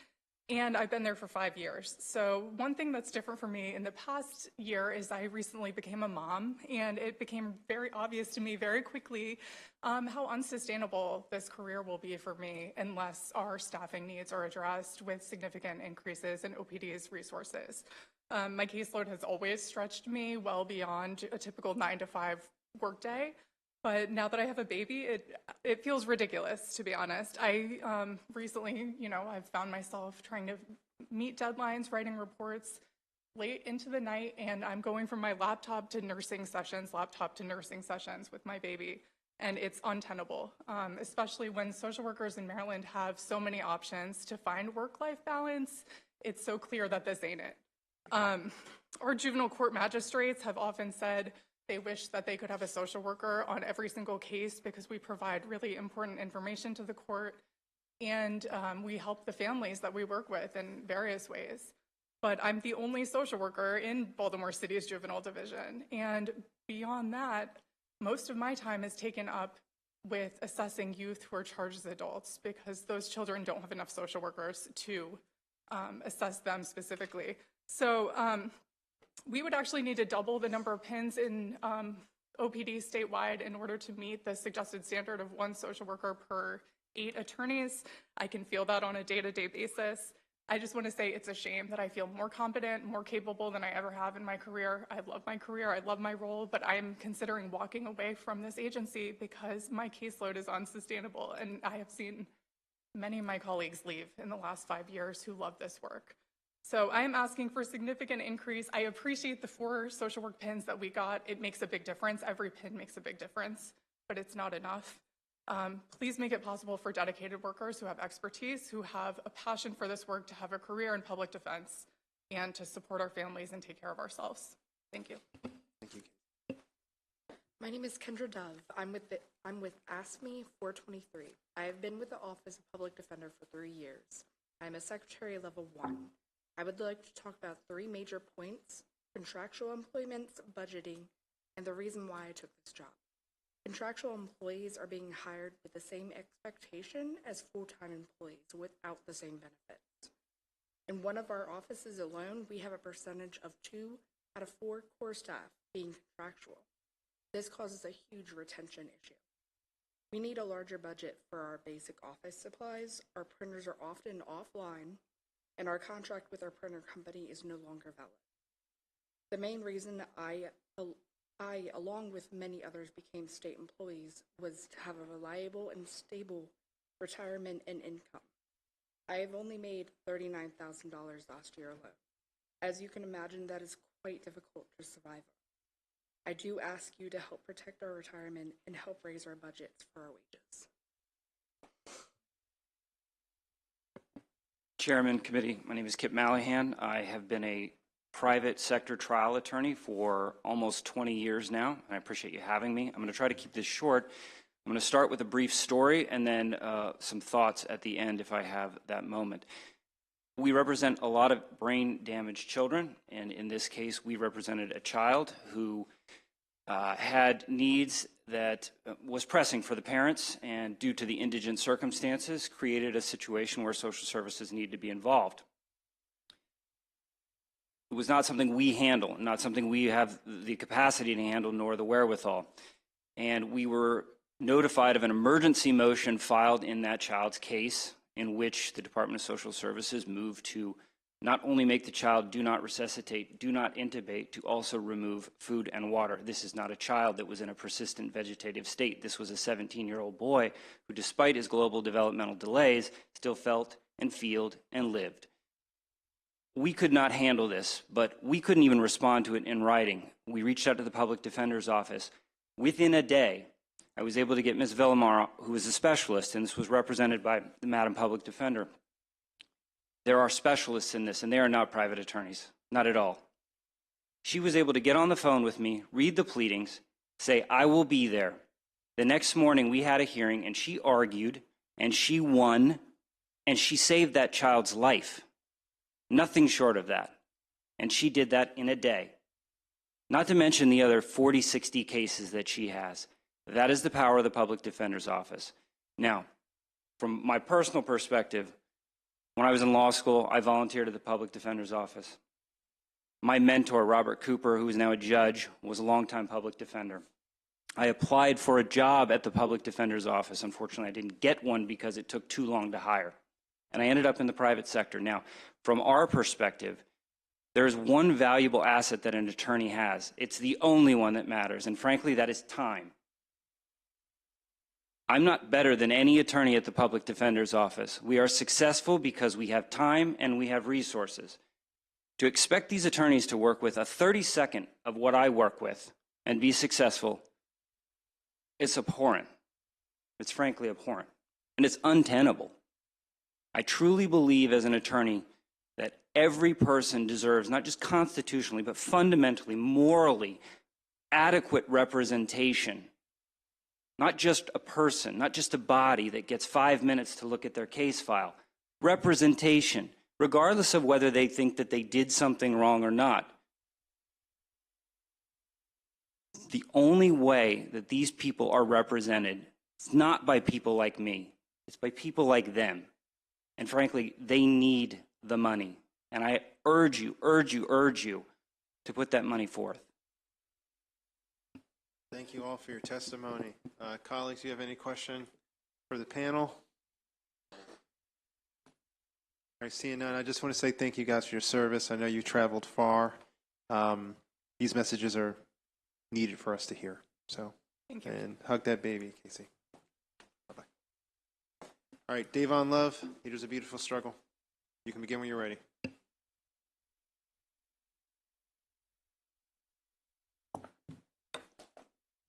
and I've been there for 5 years. So one thing that's different for me in the past year is I recently became a mom, and it became very obvious to me very quickly how unsustainable this career will be for me unless our staffing needs are addressed with significant increases in OPD's resources. My caseload has always stretched me well beyond a typical 9-to-5 workday. But now that I have a baby, it feels ridiculous, to be honest. I recently, I've found myself trying to meet deadlines, writing reports late into the night, and I'm going from my laptop to nursing sessions with my baby, and it's untenable, especially when social workers in Maryland have so many options to find work-life balance. It's so clear that this ain't it. Our juvenile court magistrates have often said they wish that they could have a social worker on every single case because we provide really important information to the court, and we help the families that we work with in various ways. But I'm the only social worker in Baltimore City's Juvenile Division, and beyond that, most of my time is taken up with assessing youth who are charged as adults because those children don't have enough social workers to assess them specifically. So we would actually need to double the number of pins in OPD statewide in order to meet the suggested standard of 1 social worker per 8 attorneys. I can feel that on a day-to-day basis. I just want to say it's a shame that I feel more competent, more capable than I ever have in my career. I love my career, I love my role, but I'm considering walking away from this agency because my caseload is unsustainable, and I have seen many of my colleagues leave in the last 5 years who love this work. So I am asking for a significant increase. I appreciate the 4 social work pins that we got. It makes a big difference. Every pin makes a big difference, but it's not enough. Please make it possible for dedicated workers who have expertise, who have a passion for this work, to have a career in public defense and to support our families and take care of ourselves. Thank you. Thank you. My name is Kendra Dove. I'm with AFSCME 423. I have been with the Office of Public Defender for 3 years. I'm a Secretary Level 1. I would like to talk about 3 major points: contractual employments, budgeting, and the reason why I took this job. Contractual employees are being hired with the same expectation as full-time employees without the same benefits. In one of our offices alone, we have a percentage of 2 out of 4 core staff being contractual. This causes a huge retention issue. We need a larger budget for our basic office supplies. Our printers are often offline, and our contract with our printer company is no longer valid. The main reason I, along with many others, became state employees was to have a reliable and stable retirement and income. I have only made $39,000 last year alone. As you can imagine, that is quite difficult to survive on. I do ask you to help protect our retirement and help raise our budgets for our wages. Chairman, committee, my name is Kip Mallahan. I have been a private sector trial attorney for almost 20 years now, and I appreciate you having me. I'm going to try to keep this short. I'm going to start with a brief story and then some thoughts at the end if I have that moment. We represent a lot of brain-damaged children, and in this case, we represented a child who had needs that was pressing for the parents, and due to the indigent circumstances, created a situation where social services needed to be involved. It was not something we handle, not something we have the capacity to handle, nor the wherewithal. And we were notified of an emergency motion filed in that child's case, in which the Department of Social Services moved to not only make the child do not resuscitate, do not intubate, to also remove food and water. This is not a child that was in a persistent vegetative state. This was a 17-year-old boy who, despite his global developmental delays, still felt and feeled and lived. We could not handle this, but we couldn't even respond to it in writing. We reached out to the public defender's office. Within a day, I was able to get Ms. Villamar, who is a specialist, and this was represented by the Madam Public Defender. There are specialists in this, and they are not private attorneys, not at all. She was able to get on the phone with me, read the pleadings, say, I will be there. The next morning, we had a hearing, and she argued, and she won, and she saved that child's life. Nothing short of that. And she did that in a day. Not to mention the other 40, 60 cases that she has. That is the power of the public defender's office. Now, from my personal perspective, when I was in law school, I volunteered at the public defender's office. My mentor, Robert Cooper, who is now a judge, was a longtime public defender. I applied for a job at the public defender's office. Unfortunately, I didn't get one because it took too long to hire. And I ended up in the private sector. Now, from our perspective, there is one valuable asset that an attorney has. It's the only one that matters, and frankly, that is time. I'm not better than any attorney at the public defender's office. We are successful because we have time and we have resources. To expect these attorneys to work with a 32nd of what I work with and be successful, it's abhorrent. It's frankly abhorrent. And it's untenable. I truly believe as an attorney that every person deserves, not just constitutionally, but fundamentally, morally, adequate representation. Not just a person, not just a body that gets 5 minutes to look at their case file. Representation, regardless of whether they think that they did something wrong or not. The only way that these people are represented is not by people like me. It's by people like them. And frankly, they need the money. And I urge you to put that money forth. Thank you all for your testimony. Colleagues, do you have any question for the panel? All right, seeing none, I just want to say thank you guys for your service. I know you traveled far. These messages are needed for us to hear. So, Thank you. And hug that baby, Casey. Bye-bye. All right, Davon Love, Leaders of Beautiful Struggle. You can begin when you're ready.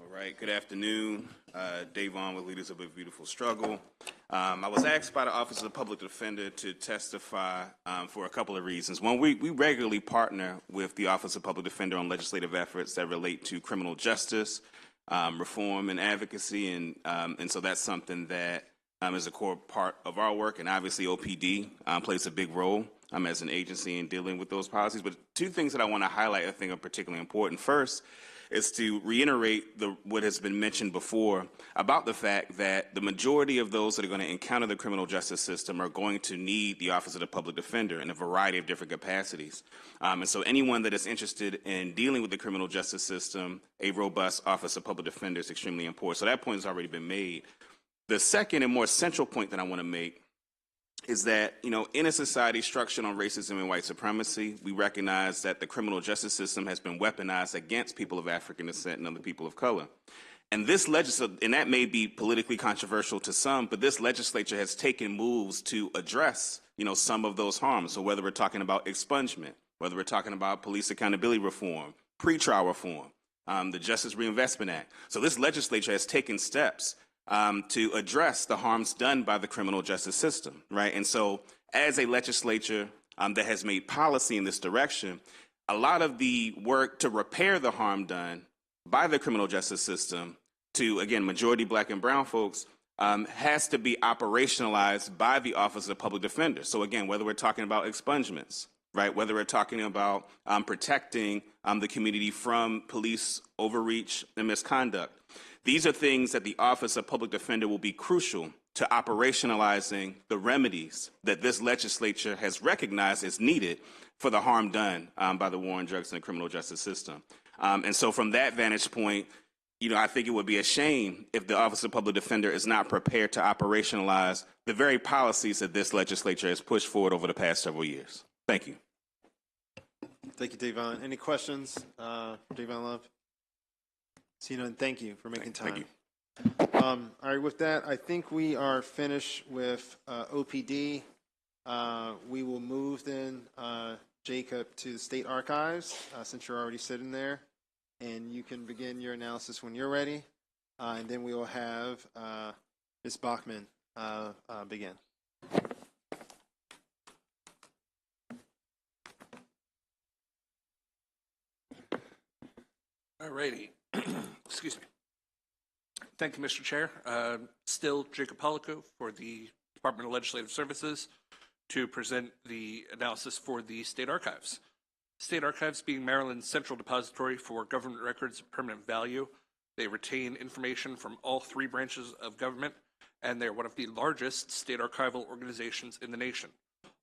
All right, good afternoon. Davon with Leaders of a Beautiful Struggle. I was asked by the Office of the Public Defender to testify for a couple of reasons. One, we regularly partner with the Office of Public Defender on legislative efforts that relate to criminal justice, reform, and advocacy, and so that's something that is a core part of our work, and obviously OPD plays a big role as an agency in dealing with those policies. But two things that I want to highlight I think are particularly important. First is to reiterate what has been mentioned before about the fact that the majority of those that are going to encounter the criminal justice system are going to need the Office of the Public Defender in a variety of different capacities. And so anyone that is interested in dealing with the criminal justice system, a robust Office of Public Defender is extremely important. So that point has already been made. The second and more central point that I want to make is that, in a society structured on racism and white supremacy, we recognize that the criminal justice system has been weaponized against people of African descent and other people of color. And and that may be politically controversial to some, but this legislature has taken moves to address, some of those harms. So whether we're talking about expungement, whether we're talking about police accountability reform, pretrial reform, the Justice Reinvestment Act. So this legislature has taken steps to address the harms done by the criminal justice system, right? And so as a legislature that has made policy in this direction, a lot of the work to repair the harm done by the criminal justice system to, again, majority Black and brown folks has to be operationalized by the Office of the Public Defender. So again, whether we're talking about expungements, right? Whether we're talking about protecting the community from police overreach and misconduct, these are things that the Office of Public Defender will be crucial to operationalizing the remedies that this legislature has recognized as needed for the harm done by the war on drugs and the criminal justice system. And so from that vantage point, I think it would be a shame if the Office of Public Defender is not prepared to operationalize the very policies that this legislature has pushed forward over the past several years. Thank you. Thank you, Davon. Any questions for Davon Love? See none. Thank you for making time. Thank you. All right, with that, I think we are finished with OPD. We will move then, Jacob, to the State Archives, since you're already sitting there. And you can begin your analysis when you're ready. And then we will have Ms. Bachman begin. All righty. Excuse me. Thank you, Mr. Chair. Still Jacob Polico for the Department of Legislative Services to present the analysis for the State Archives. State Archives being Maryland's central depository for government records of permanent value. They retain information from all three branches of government, and they're one of the largest state archival organizations in the nation.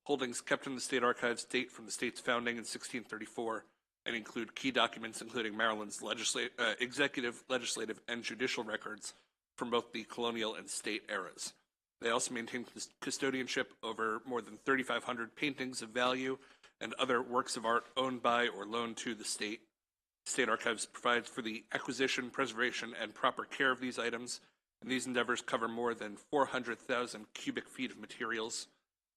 Holdings kept in the State Archives date from the state's founding in 1634 and include key documents including Maryland's executive, legislative, and judicial records from both the colonial and state eras. They also maintain custodianship over more than 3,500 paintings of value and other works of art owned by or loaned to the state. State Archives provides for the acquisition, preservation, and proper care of these items, and these endeavors cover more than 400,000 cubic feet of materials.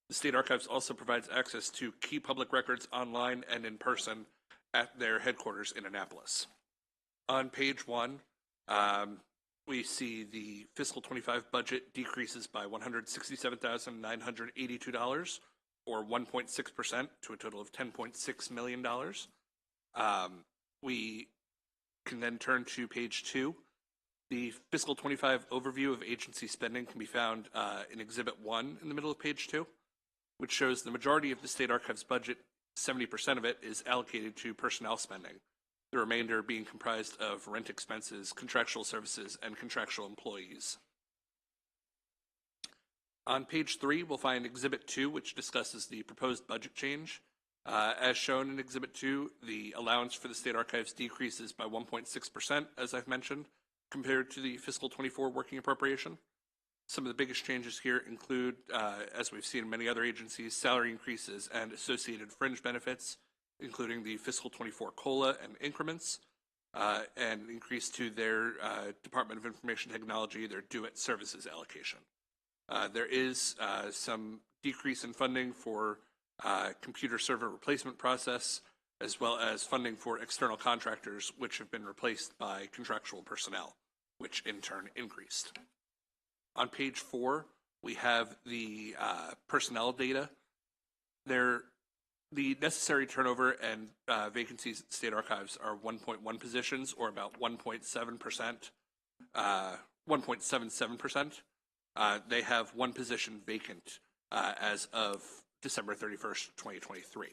The State Archives also provides access to key public records online and in person at their headquarters in Annapolis. On page 1, we see the fiscal 25 budget decreases by $167,982, or 1.6%, to a total of $10.6 million. We can then turn to page 2. The fiscal 25 overview of agency spending can be found in Exhibit 1 in the middle of page 2, which shows the majority of the State Archives budget, 70% of it, is allocated to personnel spending, the remainder being comprised of rent expenses, contractual services, and contractual employees. On page 3, we'll find Exhibit 2, which discusses the proposed budget change. As shown in Exhibit 2, the allowance for the State Archives decreases by 1.6%, as I've mentioned, compared to the fiscal 24 working appropriation. Some of the biggest changes here include, as we've seen in many other agencies, salary increases and associated fringe benefits, including the fiscal 24 COLA and increments, and increase to their Department of Information Technology, their DO-IT services allocation. There is some decrease in funding for computer server replacement process, as well as funding for external contractors, which have been replaced by contractual personnel, which in turn increased. On page 4, we have the personnel data. The necessary turnover and vacancies at State Archives are 1.1 positions, or about 1.7%, 1.77%. They have one position vacant as of December 31st, 2023.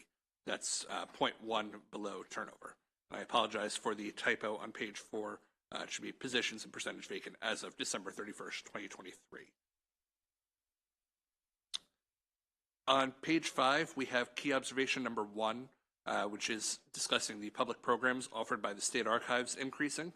That's 0.1 below turnover. I apologize for the typo on page 4. It should be positions and percentage vacant as of December 31st, 2023. On page 5, we have key observation number 1, which is discussing the public programs offered by the state archives increasing.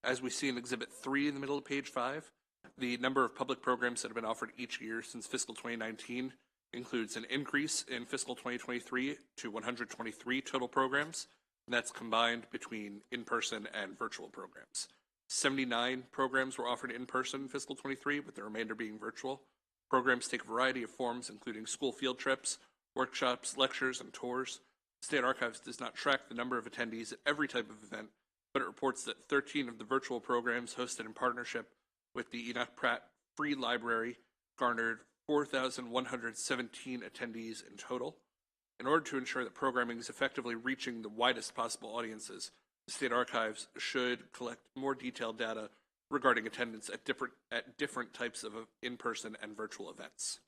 As we see in Exhibit 3 in the middle of page 5, the number of public programs that have been offered each year since fiscal 2019 includes an increase in fiscal 2023 to 123 total programs, and that's combined between in-person and virtual programs. 79 programs were offered in person in fiscal 23, with the remainder being virtual. Programs take a variety of forms, including school field trips, workshops, lectures, and tours. State Archives does not track the number of attendees at every type of event, but it reports that 13 of the virtual programs hosted in partnership with the Enoch Pratt Free Library garnered 4,117 attendees in total. In order to ensure that programming is effectively reaching the widest possible audiences, the State Archives should collect more detailed data regarding attendance at different types of in-person and virtual events.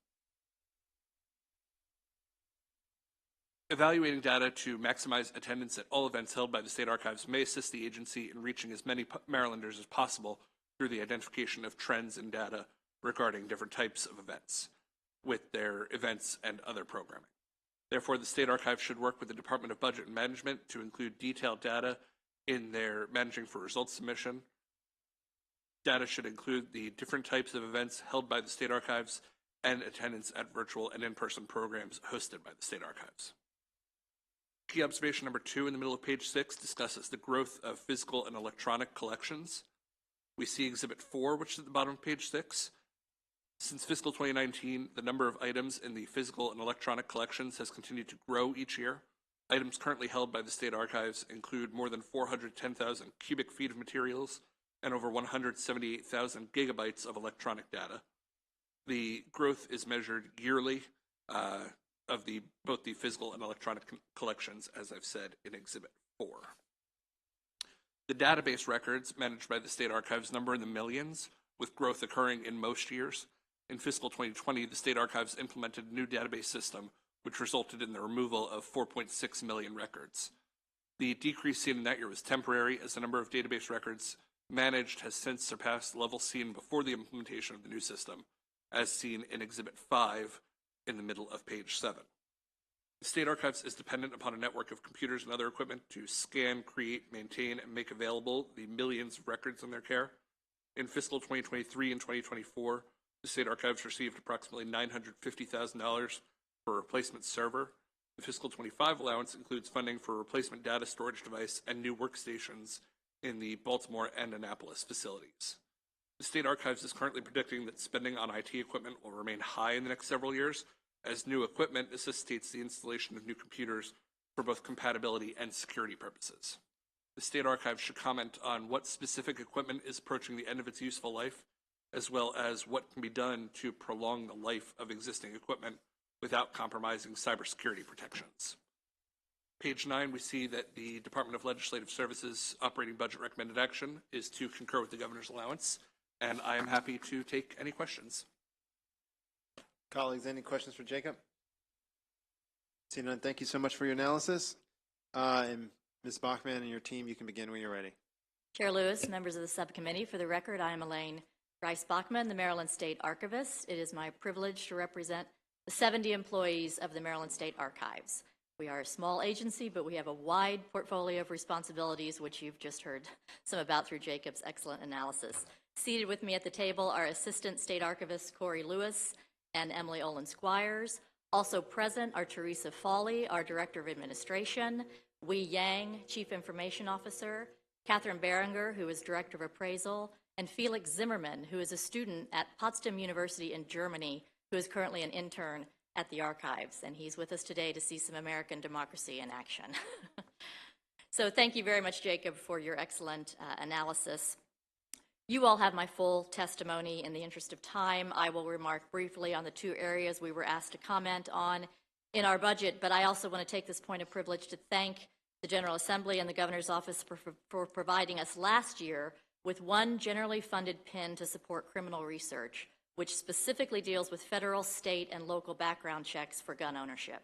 Evaluating data to maximize attendance at all events held by the State Archives may assist the agency in reaching as many Marylanders as possible through the identification of trends in data regarding different types of events with their events and other programming. Therefore, the State Archives should work with the Department of Budget and Management to include detailed data in their Managing for Results submission. Data should include the different types of events held by the State Archives and attendance at virtual and in-person programs hosted by the State Archives. Key observation number 2 in the middle of page 6 discusses the growth of physical and electronic collections. We see Exhibit 4, which is at the bottom of page 6. Since fiscal 2019, the number of items in the physical and electronic collections has continued to grow each year. Items currently held by the State Archives include more than 410,000 cubic feet of materials and over 178,000 gigabytes of electronic data. The growth is measured yearly of both the physical and electronic collections, as I've said in Exhibit 4. The database records managed by the State Archives number in the millions, with growth occurring in most years. In fiscal 2020, the State Archives implemented a new database system, which resulted in the removal of 4.6 million records. The decrease seen in that year was temporary, as the number of database records managed has since surpassed levels seen before the implementation of the new system, as seen in Exhibit 5 in the middle of page 7. The State Archives is dependent upon a network of computers and other equipment to scan, create, maintain, and make available the millions of records in their care. In fiscal 2023 and 2024, the State Archives received approximately $950,000 for a replacement server. The fiscal 25 allowance includes funding for a replacement data storage device and new workstations in the Baltimore and Annapolis facilities. The State Archives is currently predicting that spending on IT equipment will remain high in the next several years, as new equipment necessitates the installation of new computers for both compatibility and security purposes. The State Archives should comment on what specific equipment is approaching the end of its useful life, as well as what can be done to prolong the life of existing equipment without compromising cybersecurity protections. Page 9, we see that the Department of Legislative Services operating budget recommended action is to concur with the governor's allowance, and I am happy to take any questions. Colleagues, any questions for Jacob? Seeing none, thank you so much for your analysis. And Ms. Bachman and your team, you can begin when you're ready. Chair Lewis, members of the subcommittee, for the record, I am Elaine Rice Bachman, the Maryland State Archivist. It is my privilege to represent the 70 employees of the Maryland State Archives. We are a small agency, but we have a wide portfolio of responsibilities, which you've just heard some about through Jacob's excellent analysis. Seated with me at the table are Assistant State Archivist Corey Lewis and Emily Olin Squires. Also present are Teresa Fawley, our Director of Administration, Wei Yang, Chief Information Officer, Catherine Berenger, who is Director of Appraisal, and Felix Zimmerman, who is a student at Potsdam University in Germany, who is currently an intern at the archives, and he's with us today to see some American democracy in action. So thank you very much, Jacob, for your excellent analysis. You all have my full testimony. In the interest of time, I will remark briefly on the 2 areas we were asked to comment on in our budget, but I also want to take this point of privilege to thank the General Assembly and the Governor's Office for providing us last year with 1 generally funded pin to support criminal research. which specifically deals with federal, state, and local background checks for gun ownership.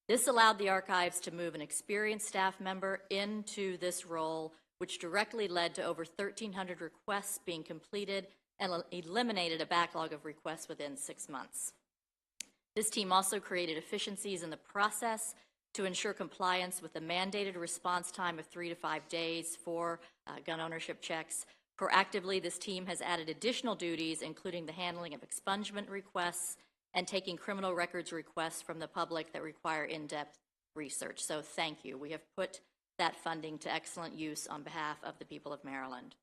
This allowed the archives to move an experienced staff member into this role, which directly led to over 1,300 requests being completed and eliminated a backlog of requests within 6 months. This team also created efficiencies in the process to ensure compliance with the mandated response time of 3 to 5 days for gun ownership checks. Proactively, this team has added additional duties, including the handling of expungement requests and taking criminal records requests from the public that require in-depth research. So thank you. We have put that funding to excellent use on behalf of the people of Maryland.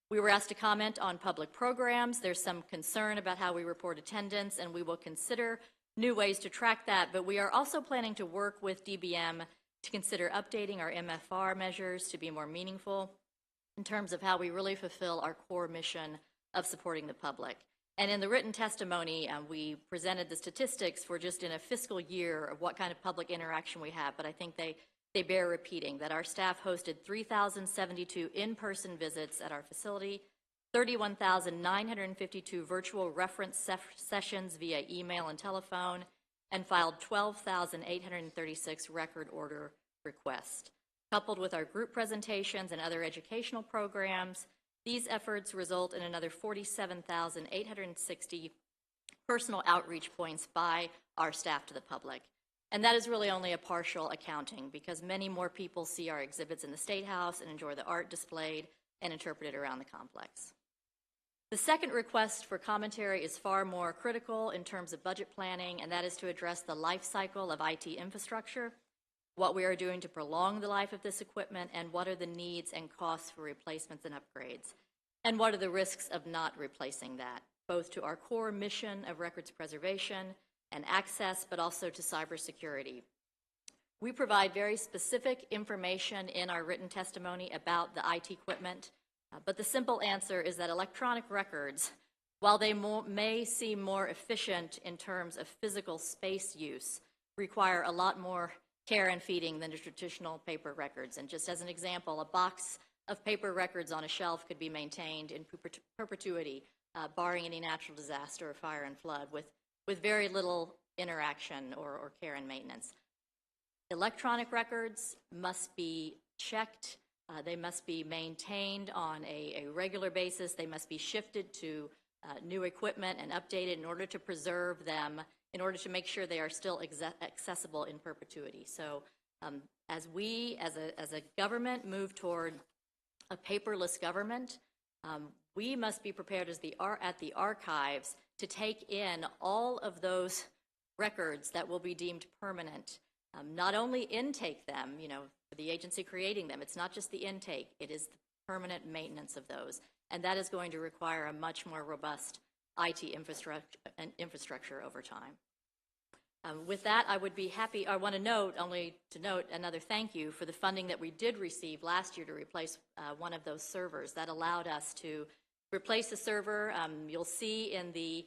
We were asked to comment on public programs. There's some concern about how we report attendance, and we will consider new ways to track that, but we are also planning to work with DBM to consider updating our MFR measures to be more meaningful in terms of how we really fulfill our core mission of supporting the public. And in the written testimony, we presented the statistics for just in a fiscal year of what kind of public interaction we have, but I think they bear repeating that our staff hosted 3,072 in-person visits at our facility, 31,952 virtual reference sessions via email and telephone, and filed 12,836 record order requests. Coupled with our group presentations and other educational programs, these efforts result in another 47,860 personal outreach points by our staff to the public. And that is really only a partial accounting because many more people see our exhibits in the State House and enjoy the art displayed and interpreted around the complex. The second request for commentary is far more critical in terms of budget planning, and that is to address the life cycle of IT infrastructure, what we are doing to prolong the life of this equipment, and what are the needs and costs for replacements and upgrades, and what are the risks of not replacing that, both to our core mission of records preservation and access, but also to cybersecurity. We provide very specific information in our written testimony about the IT equipment, but the simple answer is that electronic records, while they may seem more efficient in terms of physical space use, require a lot more care and feeding than the traditional paper records. And just as an example, a box of paper records on a shelf could be maintained in perpetuity, barring any natural disaster or fire and flood, with very little interaction or care and maintenance. Electronic records must be checked. They must be maintained on a regular basis. They must be shifted to new equipment and updated in order to preserve them, in order to make sure they are still accessible in perpetuity. So as we, as a government, move toward a paperless government, we must be prepared at the archives to take in all of those records that will be deemed permanent. Not only intake them, for the agency creating them, it's not just the intake, it is the permanent maintenance of those. And that is going to require a much more robust IT infrastructure over time. With that, I would be happy, I want to note another thank you for the funding that we did receive last year to replace one of those servers. That allowed us to replace the server. You'll see in the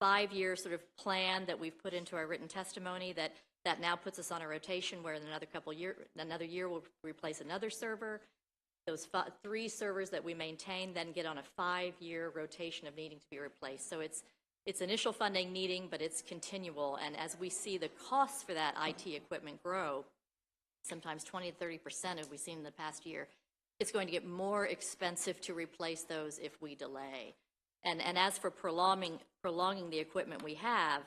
5-year sort of plan that we've put into our written testimony that now puts us on a rotation where in another year we'll replace another server. Those 3 servers that we maintain then get on a 5-year rotation of needing to be replaced. So it's initial funding needing, but it's continual. And as we see the costs for that IT equipment grow, sometimes 20 to 30% as we've seen in the past year, it's going to get more expensive to replace those if we delay. And as for prolonging the equipment we have,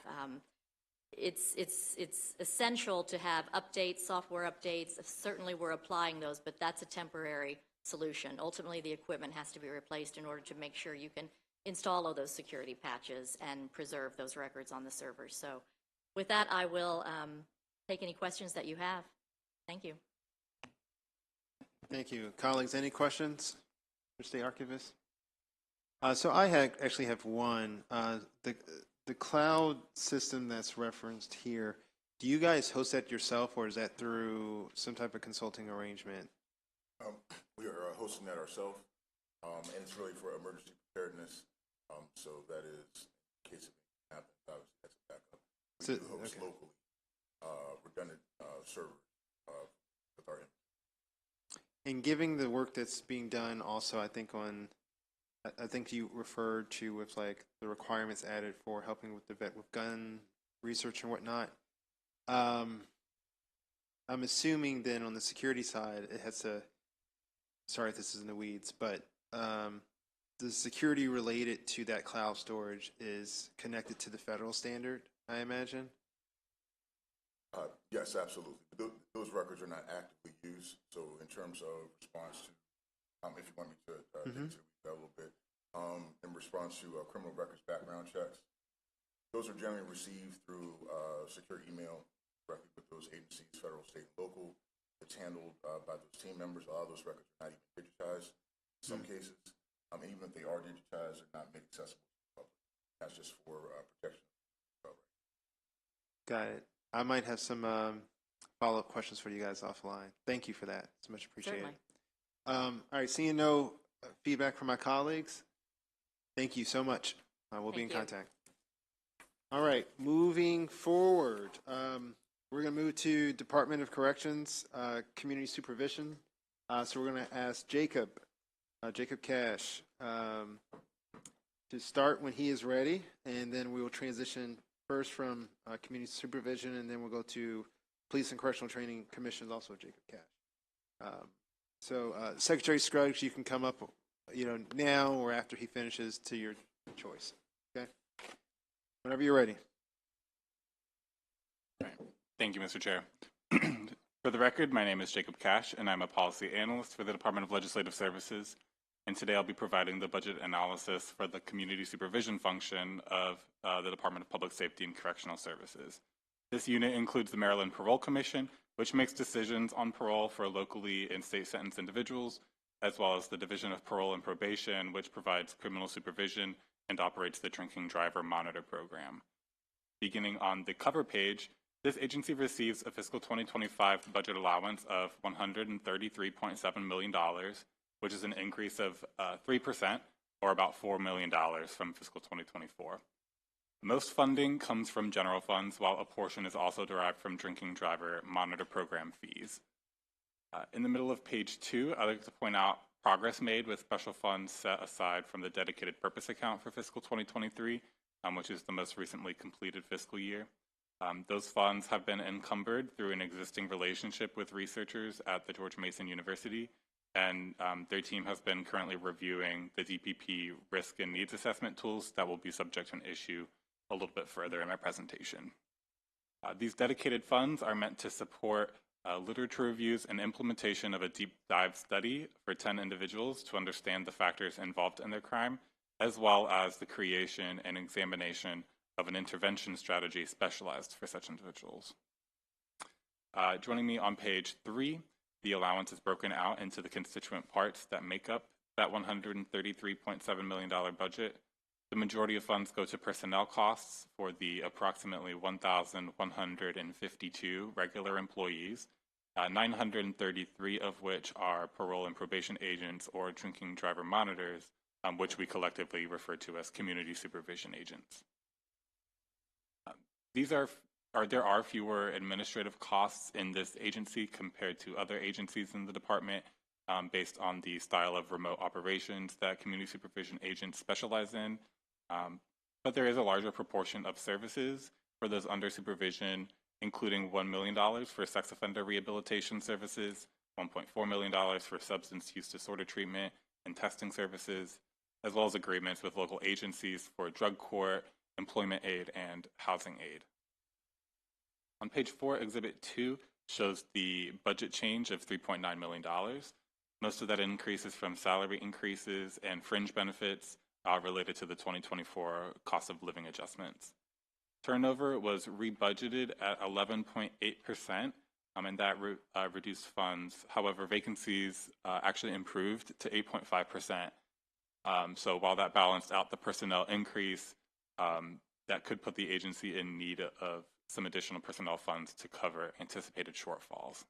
it's essential to have updates, software updates. Certainly we're applying those, but that's a temporary solution. Ultimately, the equipment has to be replaced in order to make sure you can install all those security patches and preserve those records on the servers. So with that, I will take any questions that you have. Thank you. Thank you. Colleagues, any questions for State Archivist? So I actually have one. The cloud system that's referenced here, do you guys host that yourself, or is that through some type of consulting arrangement? We are hosting that ourselves, and it's really for emergency preparedness. So that is, in case it happens, obviously that's a backup. We do host locally redundant servers with our. And given the work that's being done also, I think on I think you referred to with like the requirements added for helping with the vet with gun research and whatnot. I'm assuming then on the security side, it has to, sorry if this is in the weeds, but the security related to that cloud storage is connected to the federal standard, I imagine? Yes, absolutely. Those records are not actively used. So in terms of response to, if you want me to get into that a little bit, in response to criminal records background checks, those are generally received through secure email directly with those agencies, federal, state, and local. It's handled by those team members. A lot of those records are not even digitized in some cases. And even if they are digitized, they're not made accessible to the public. That's just for protection. Got it. I might have some follow-up questions for you guys offline. Thank you for that. It's much appreciated. Certainly. All right, seeing no feedback from my colleagues, thank you so much. We'll be in Thank you. contact. All right, moving forward, we're going to move to Department of Corrections, Community Supervision. So we're going to ask Jacob Cash, to start when he is ready, and then we will transition first from Community Supervision, and then we'll go to Police and Correctional Training Commissions, also Jacob Cash. So Secretary Scruggs, you can come up, now or after he finishes, to your choice. Okay? Whenever you're ready. Thank you, Mr. Chair. For the record, my name is Jacob Cash, and I'm a policy analyst for the Department of Legislative Services. And today I'll be providing the budget analysis for the community supervision function of the Department of Public Safety and Correctional Services. This unit includes the Maryland Parole Commission, which makes decisions on parole for locally and state sentenced individuals, as well as the Division of Parole and Probation, which provides criminal supervision and operates the Drinking Driver Monitor Program. Beginning on the cover page, this agency receives a fiscal 2025 budget allowance of $133.7 million, which is an increase of 3%, or about $4 million from fiscal 2024. Most funding comes from general funds, while a portion is also derived from Drinking Driver Monitor Program fees. In the middle of page 2, I'd like to point out progress made with special funds set aside from the dedicated purpose account for fiscal 2023, which is the most recently completed fiscal year. Those funds have been encumbered through an existing relationship with researchers at the George Mason University, and their team has been currently reviewing the DPP risk and needs assessment tools that will be subject to an issue a little bit further in my presentation. These dedicated funds are meant to support literature reviews and implementation of a deep dive study for 10 individuals to understand the factors involved in their crime, as well as the creation and examination of an intervention strategy specialized for such individuals. Joining me on page 3, the allowance is broken out into the constituent parts that make up that $133.7 million budget. The majority of funds go to personnel costs for the approximately 1,152 regular employees, 933 of which are parole and probation agents or drinking driver monitors, which we collectively refer to as community supervision agents. There are fewer administrative costs in this agency compared to other agencies in the department based on the style of remote operations that community supervision agents specialize in. But there is a larger proportion of services for those under supervision, including $1 million for sex offender rehabilitation services, $1.4 million for substance use disorder treatment and testing services, as well as agreements with local agencies for drug court, employment aid, and housing aid. On page 4, Exhibit 2 shows the budget change of $3.9 million. Most of that increase is from salary increases and fringe benefits related to the 2024 cost of living adjustments. Turnover was rebudgeted at 11.8%, and that reduced funds. However, vacancies actually improved to 8.5%. So while that balanced out the personnel increase, that could put the agency in need of some additional personnel funds to cover anticipated shortfalls.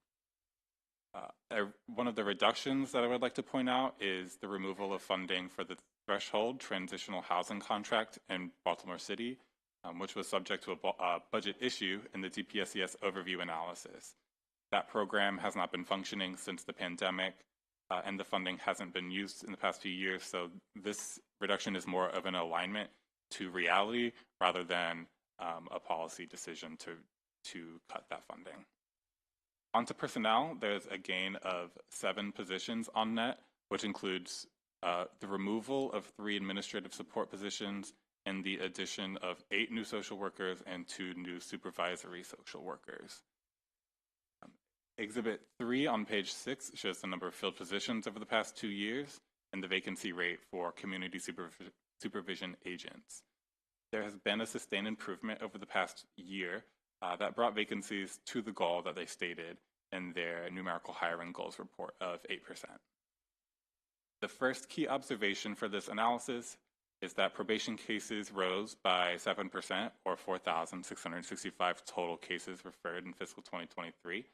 One of the reductions that I would like to point out is the removal of funding for the Threshold Transitional Housing Contract in Baltimore City, which was subject to a budget issue in the DPSCS overview analysis. That program has not been functioning since the pandemic, and the funding hasn't been used in the past few years, so this reduction is more of an alignment to reality rather than a policy decision to cut that funding. On to personnel, there's a gain of 7 positions on net, which includes the removal of 3 administrative support positions and the addition of 8 new social workers and 2 new supervisory social workers. Exhibit 3 on page 6 shows the number of filled positions over the past 2 years and the vacancy rate for community supervision agents. There has been a sustained improvement over the past year that brought vacancies to the goal that they stated in their numerical hiring goals report of 8%. The first key observation for this analysis is that probation cases rose by 7%, or 4,665 total cases referred in fiscal 2023.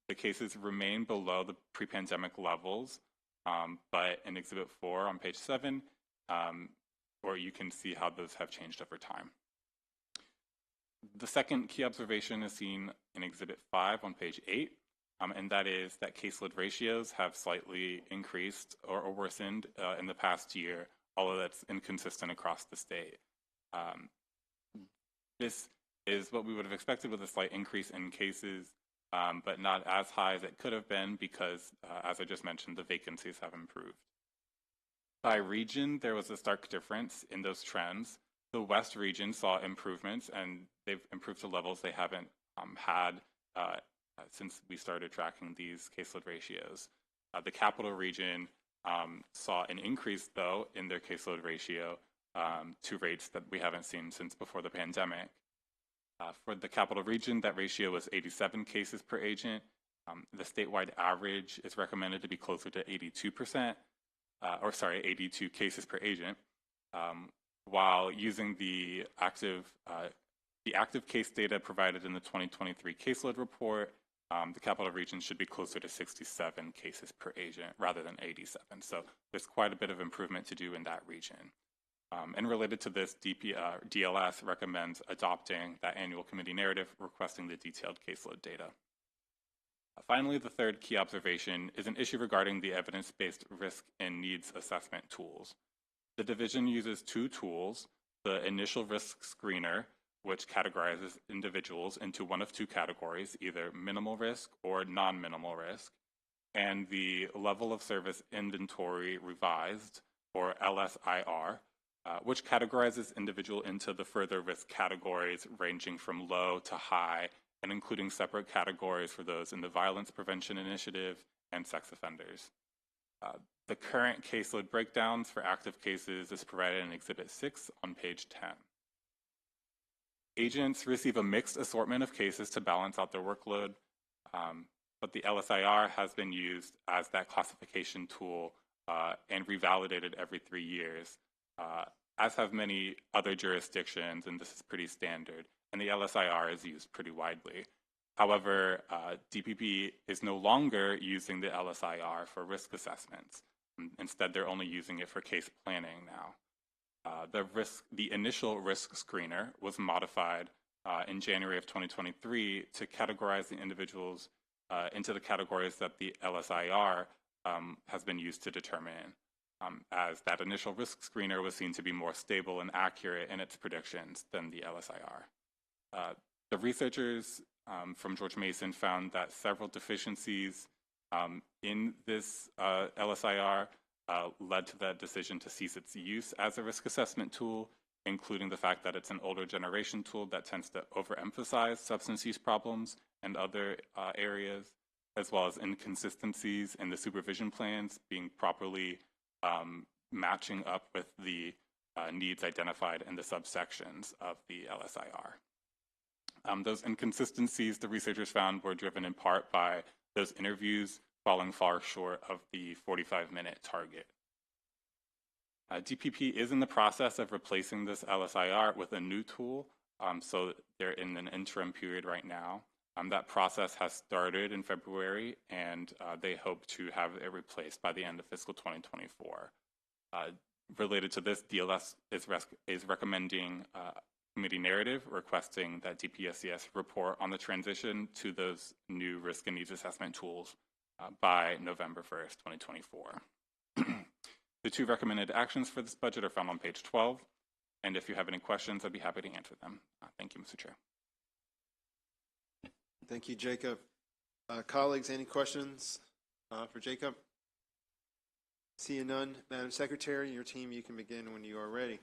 The cases remain below the pre-pandemic levels, but in Exhibit 4 on page 7, or you can see how those have changed over time. The second key observation is seen in Exhibit 5 on page 8, and that is that caseload ratios have slightly increased or worsened in the past year, although that's inconsistent across the state. This is what we would have expected with a slight increase in cases, but not as high as it could have been because, as I just mentioned, the vacancies have improved. By region, there was a stark difference in those trends. The West region saw improvements, and they've improved to levels they haven't had since we started tracking these caseload ratios. The Capital region saw an increase, though, in their caseload ratio to rates that we haven't seen since before the pandemic. For the Capital region, that ratio was 87 cases per agent. The statewide average is recommended to be closer to 82%, 82 cases per agent. While using the active case data provided in the 2023 caseload report, the Capital region should be closer to 67 cases per agent rather than 87. So there's quite a bit of improvement to do in that region. And related to this, DLS recommends adopting that annual committee narrative requesting the detailed caseload data. Finally, the third key observation is an issue regarding the evidence-based risk and needs assessment tools. The division uses 2 tools, the initial risk screener, which categorizes individuals into one of 2 categories, either minimal risk or non-minimal risk, and the level of service inventory revised, or LSIR, which categorizes individual into the further risk categories ranging from low to high and including separate categories for those in the Violence Prevention Initiative and sex offenders. The current caseload breakdowns for active cases is provided in Exhibit 6 on page 10. Agents receive a mixed assortment of cases to balance out their workload, but the LSIR has been used as that classification tool and revalidated every 3 years, as have many other jurisdictions, and this is pretty standard, and the LSIR is used pretty widely. However, DPP is no longer using the LSIR for risk assessments. Instead, they're only using it for case planning now. The initial risk screener was modified in January of 2023 to categorize the individuals into the categories that the LSIR has been used to determine, as that initial risk screener was seen to be more stable and accurate in its predictions than the LSIR. The researchers from George Mason found that several deficiencies in this LSIR led to that decision to cease its use as a risk assessment tool, including the fact that it's an older generation tool that tends to overemphasize substance use problems and other areas, as well as inconsistencies in the supervision plans being properly matching up with the needs identified in the subsections of the LSIR. Those inconsistencies, the researchers found, were driven in part by those interviews falling far short of the 45-minute target. DPP is in the process of replacing this LSIR with a new tool, so they're in an interim period right now. That process has started in February, and they hope to have it replaced by the end of fiscal 2024. Related to this, DLS is recommending committee narrative requesting that DPSCS report on the transition to those new risk and needs assessment tools by November 1st, 2024. The 2 recommended actions for this budget are found on page 12, and if you have any questions, I'd be happy to answer them. Thank you, Mr. Chair. Thank you, Jacob. Colleagues, any questions for Jacob? Seeing none, Madam Secretary, your team, you can begin when you are ready.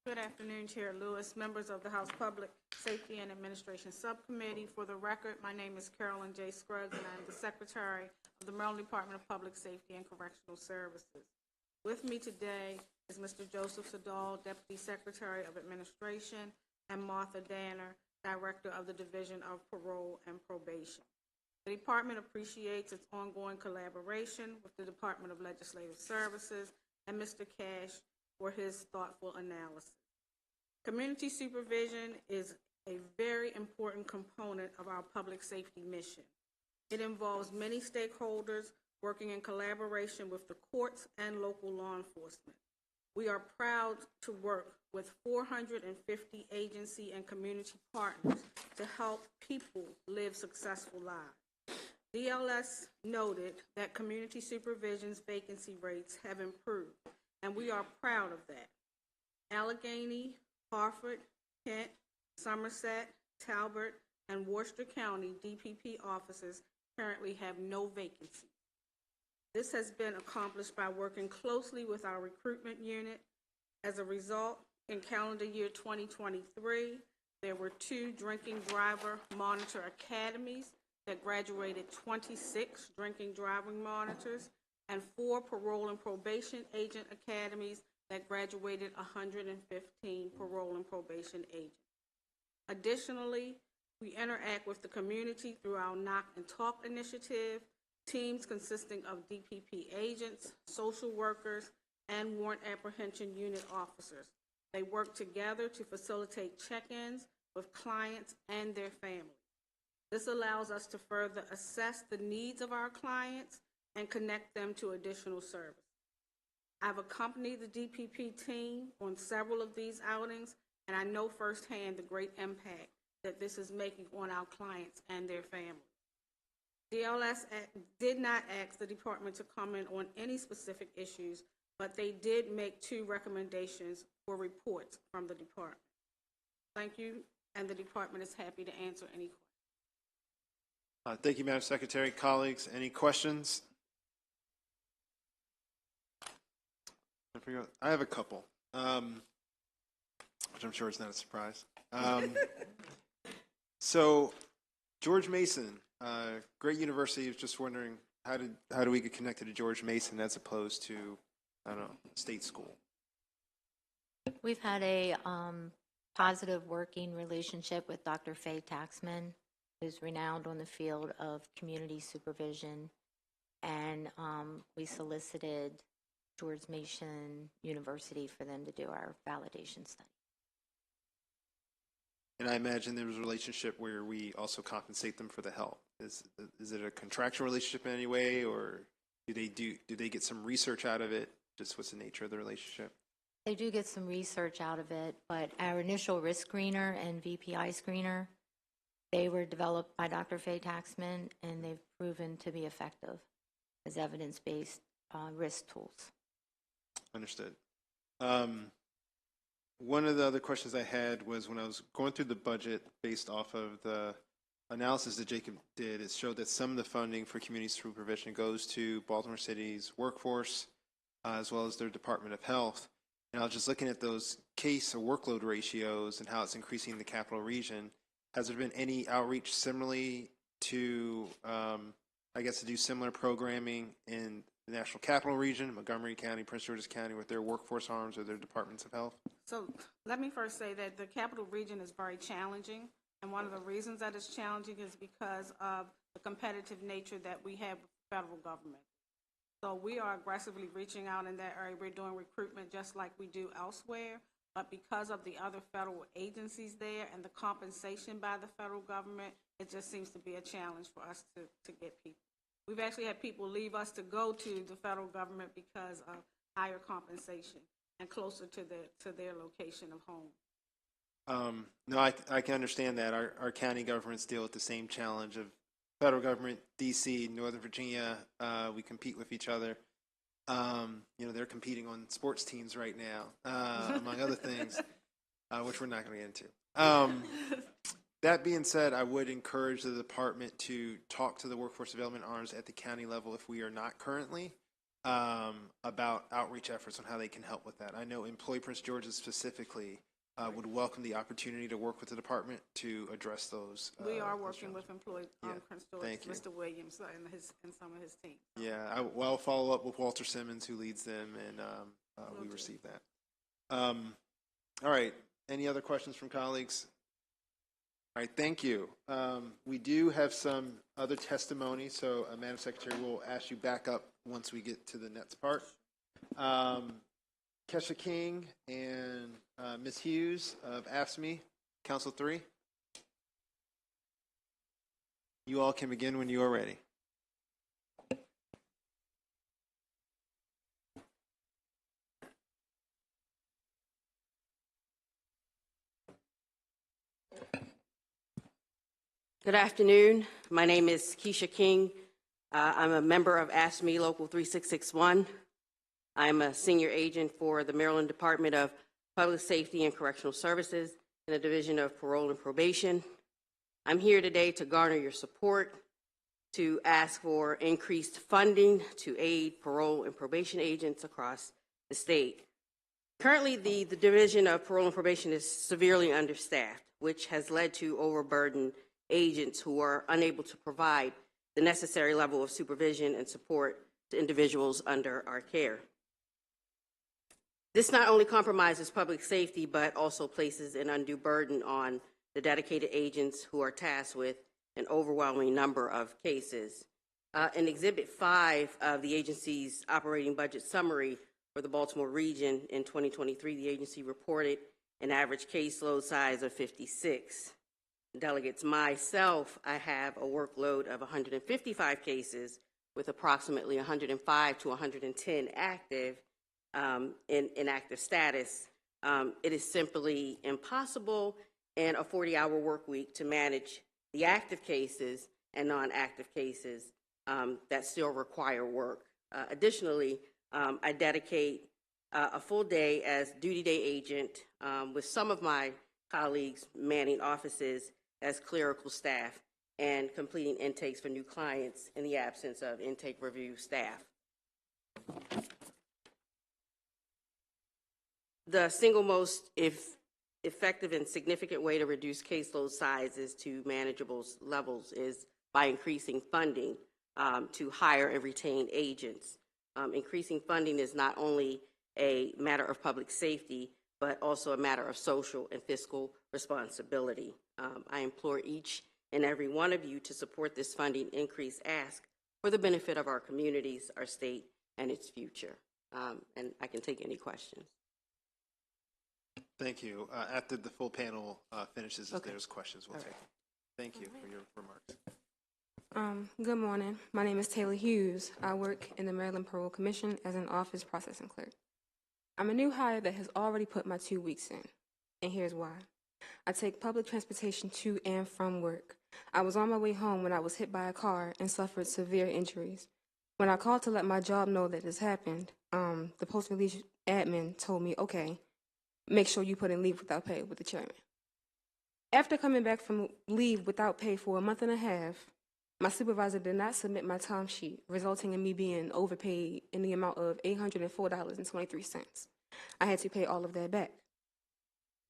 Good afternoon, Chair Lewis, members of the House Public Safety and Administration Subcommittee. For the record, my name is Carolyn J. Scruggs, and I am the Secretary of the Maryland Department of Public Safety and Correctional Services. With me today is Mr. Joseph Sadal, Deputy Secretary of Administration, and Martha Danner, Director of the Division of Parole and Probation. The department appreciates its ongoing collaboration with the Department of Legislative Services and Mr. Cash for his thoughtful analysis. Community supervision is a very important component of our public safety mission. It involves many stakeholders working in collaboration with the courts and local law enforcement. We are proud to work with 450 agency and community partners to help people live successful lives. DLS noted that community supervision's vacancy rates have improved, and we are proud of that. Allegheny, Harford, Kent, Somerset, Talbot, and Worcester County DPP offices currently have no vacancies. This has been accomplished by working closely with our recruitment unit. As a result, in calendar year 2023, there were 2 drinking driver monitor academies that graduated 26 drinking driving monitors, and 4 parole and probation agent academies that graduated 115 parole and probation agents. Additionally, we interact with the community through our Knock and Talk initiative, teams consisting of DPP agents, social workers, and warrant apprehension unit officers. They work together to facilitate check-ins with clients and their families. This allows us to further assess the needs of our clients and connect them to additional services. I've accompanied the DPP team on several of these outings, and I know firsthand the great impact that this is making on our clients and their families. DLS did not ask the department to comment on any specific issues, but they did make 2 recommendations for reports from the department. Thank you, and the department is happy to answer any questions. Thank you, Madam Secretary. Colleagues, any questions? I have a couple, which I'm sure is not a surprise. So, George Mason, great university. I was just wondering, how do we get connected to George Mason as opposed to, I don't know, state school? We've had a positive working relationship with Dr. Faye Taxman, who's renowned on the field of community supervision, and we solicited George Mason University for them to do our validation study. And I imagine there was a relationship where we also compensate them for the help. Is it a contractual relationship in any way, or do they get some research out of it? Just what's the nature of the relationship? They do get some research out of it, but our initial risk screener and VPI screener, they were developed by Dr. Faye Taxman, and they've proven to be effective as evidence-based risk tools. Understood. One of the other questions I had was when I was going through the budget based off of the analysis that Jacob did, it showed that some of the funding for community supervision goes to Baltimore City's workforce as well as their Department of Health. And I was just looking at those case or workload ratios and how it's increasing in the capital region. Has there been any outreach similarly to, to do similar programming in the National Capital Region, Montgomery County, Prince George's County, with their workforce arms or their departments of health? So let me first say that the Capital Region is very challenging, and one of the reasons that it's challenging is because of the competitive nature that we have with the federal government. So we are aggressively reaching out in that area. We're doing recruitment just like we do elsewhere, but because of the other federal agencies there and the compensation by the federal government, it just seems to be a challenge for us to get people. We've actually had people leave us to go to the federal government because of higher compensation. and closer to their location of home. No, I can understand that. Our county governments deal with the same challenge of federal government, DC, Northern Virginia. We compete with each other. They're competing on sports teams right now, among other things, which we're not going to get into. That being said, I would encourage the department to talk to the workforce development arms at the county level if we are not currently, about outreach efforts on how they can help with that. I know Employee Prince George's specifically would welcome the opportunity to work with the department to address those. We are working with Employee Prince George, thank you. Mr. Williams, and some of his team. Yeah, I'll follow up with Walter Simmons, who leads them, and we receive that. All right. Any other questions from colleagues? All right, thank you. We do have some other testimony, so Madam Secretary, we'll ask you back up once we get to the next part. Kesha King and Ms. Hughes of AFSCME, Council 3. You all can begin when you are ready. Good afternoon. My name is Keisha King. I'm a member of AFSCME Local 3661. I'm a senior agent for the Maryland Department of Public Safety and Correctional Services in the Division of Parole and Probation. I'm here today to garner your support to ask for increased funding to aid parole and probation agents across the state. Currently, the Division of Parole and Probation is severely understaffed, which has led to overburdened agents who are unable to provide the necessary level of supervision and support to individuals under our care. This not only compromises public safety, but also places an undue burden on the dedicated agents who are tasked with an overwhelming number of cases. In Exhibit 5 of the agency's operating budget summary for the Baltimore region in 2023, the agency reported an average caseload size of 56. Delegates, myself, I have a workload of 155 cases with approximately 105 to 110 active in active status. It is simply impossible in a 40-hour work week to manage the active cases and non-active cases that still require work. Additionally, I dedicate a full day as duty day agent with some of my colleagues manning offices as clerical staff and completing intakes for new clients in the absence of intake review staff. The single most effective and significant way to reduce caseload sizes to manageable levels is by increasing funding to hire and retain agents. Increasing funding is not only a matter of public safety, but also a matter of social and fiscal responsibility. I implore each and every one of you to support this funding increase ask for the benefit of our communities, our state, and its future. And I can take any questions. Thank you. After the full panel finishes, if there's questions, we'll take them. Thank you for your remarks. Good morning. My name is Taylor Hughes. I work in the Maryland Parole Commission as an office processing clerk. I'm a new hire that has already put my 2 weeks in, and here's why. I take public transportation to and from work. I was on my way home when I was hit by a car and suffered severe injuries. When I called to let my job know that this happened, the post-release admin told me, okay, make sure you put in leave without pay with the chairman. After coming back from leave without pay for a month and a half, my supervisor did not submit my timesheet, resulting in me being overpaid in the amount of $804.23. I had to pay all of that back.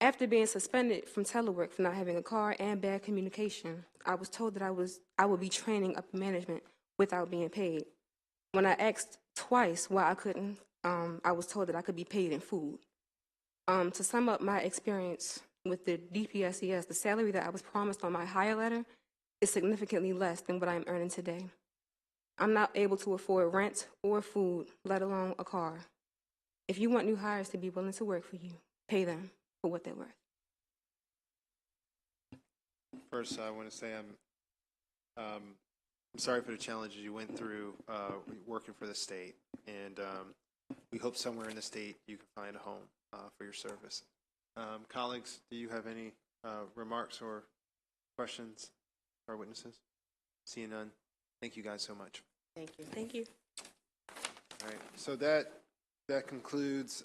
After being suspended from telework for not having a car and bad communication, I was told that I would be training upper management without being paid. When I asked twice why I couldn't, I was told that I could be paid in food. To sum up my experience with the DPSES, the salary that I was promised on my hire letter is significantly less than what I'm earning today. I'm not able to afford rent or food, let alone a car. If you want new hires to be willing to work for you, pay them for what they're worth. First, I want to say I'm sorry for the challenges you went through working for the state, and we hope somewhere in the state you can find a home for your service. Colleagues, do you have any remarks or questions for our witnesses? Seeing none, thank you guys so much. Thank you. Thank you. All right, so that concludes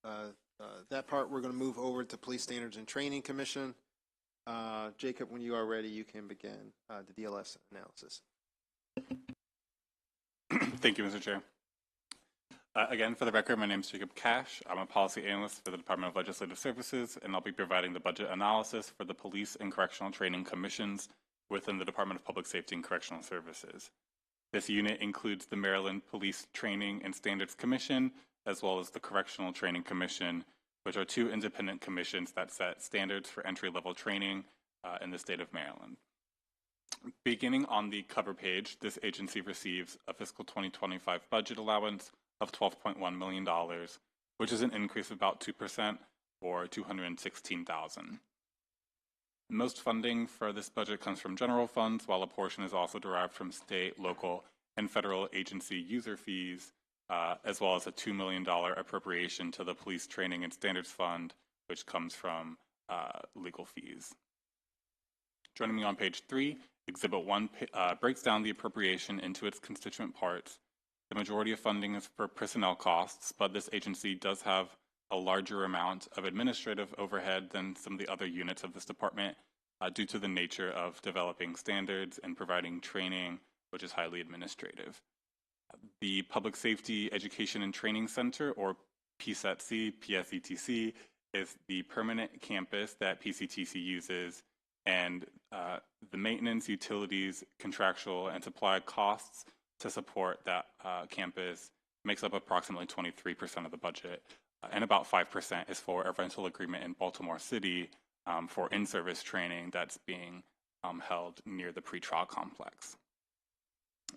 that part. We're going to move over to Police Standards and Training Commission. Jacob, when you are ready, you can begin the DLS analysis. Thank you, Mr. Chair. Again, for the record, my name is Jacob Cash. I'm a policy analyst for the Department of Legislative Services, and I'll be providing the budget analysis for the Police and Correctional Training Commissions within the Department of Public Safety and Correctional Services. This unit includes the Maryland Police Training and Standards Commission, as well as the Correctional Training Commission, which are two independent commissions that set standards for entry-level training in the state of Maryland. Beginning on the cover page, this agency receives a fiscal 2025 budget allowance of $12.1 million, which is an increase of about 2% or $216,000. Most funding for this budget comes from general funds, while a portion is also derived from state, local, and federal agency user fees, as well as a $2 million appropriation to the Police Training and Standards Fund, which comes from legal fees. Joining me on page 3, Exhibit 1 breaks down the appropriation into its constituent parts. The majority of funding is for personnel costs, but this agency does have a larger amount of administrative overhead than some of the other units of this department due to the nature of developing standards and providing training, which is highly administrative. The Public Safety Education and Training Center, or PSETC, is the permanent campus that PCTC uses, and the maintenance, utilities, contractual, and supply costs to support that campus makes up approximately 23% of the budget, and about 5% is for a rental agreement in Baltimore City for in-service training that's being held near the pretrial complex.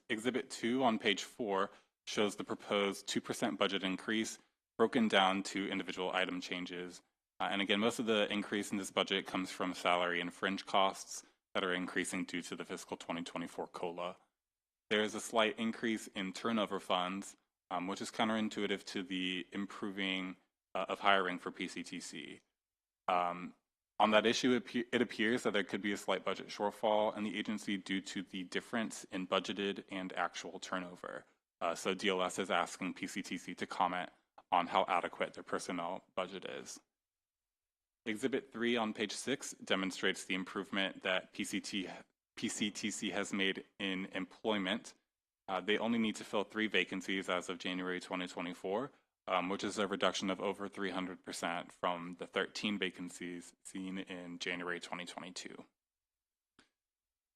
Exhibit 2 on page 4 shows the proposed 2% budget increase broken down to individual item changes. And again, most of the increase in this budget comes from salary and fringe costs that are increasing due to the fiscal 2024 COLA. There is a slight increase in turnover funds, which is counterintuitive to the improving of hiring for PCTC. On that issue, it appears that there could be a slight budget shortfall in the agency due to the difference in budgeted and actual turnover. So DLS is asking PCTC to comment on how adequate their personnel budget is. Exhibit 3 on page 6 demonstrates the improvement that PCTC has made in employment. They only need to fill 3 vacancies as of January 2024, which is a reduction of over 300% from the 13 vacancies seen in January 2022.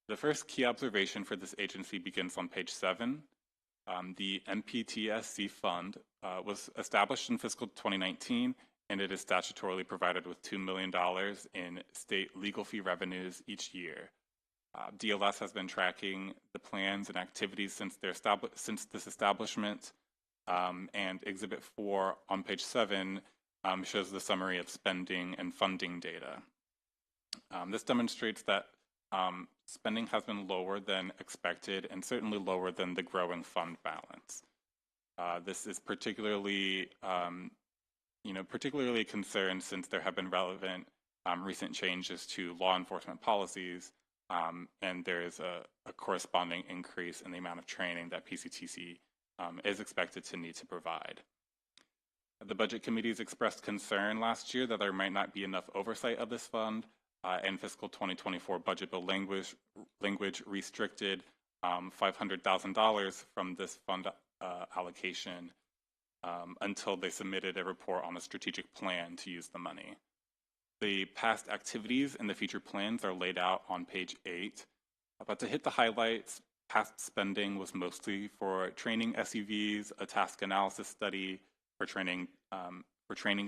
The first key observation for this agency begins on page 7. The MPTSC fund was established in fiscal 2019, and it is statutorily provided with $2 million in state legal fee revenues each year. DLS has been tracking the plans and activities since this establishment, and Exhibit 4 on page 7 shows the summary of spending and funding data. This demonstrates that spending has been lower than expected and certainly lower than the growing fund balance. This is particularly a concern since there have been relevant recent changes to law enforcement policies, and there is a corresponding increase in the amount of training that PCTC is expected to need to provide. The Budget Committees expressed concern last year that there might not be enough oversight of this fund, and fiscal 2024 budget bill language restricted $500,000 from this fund allocation until they submitted a report on a strategic plan to use the money. The past activities and the future plans are laid out on page 8, but to hit the highlights, past spending was mostly for training SUVs, a task analysis study, for training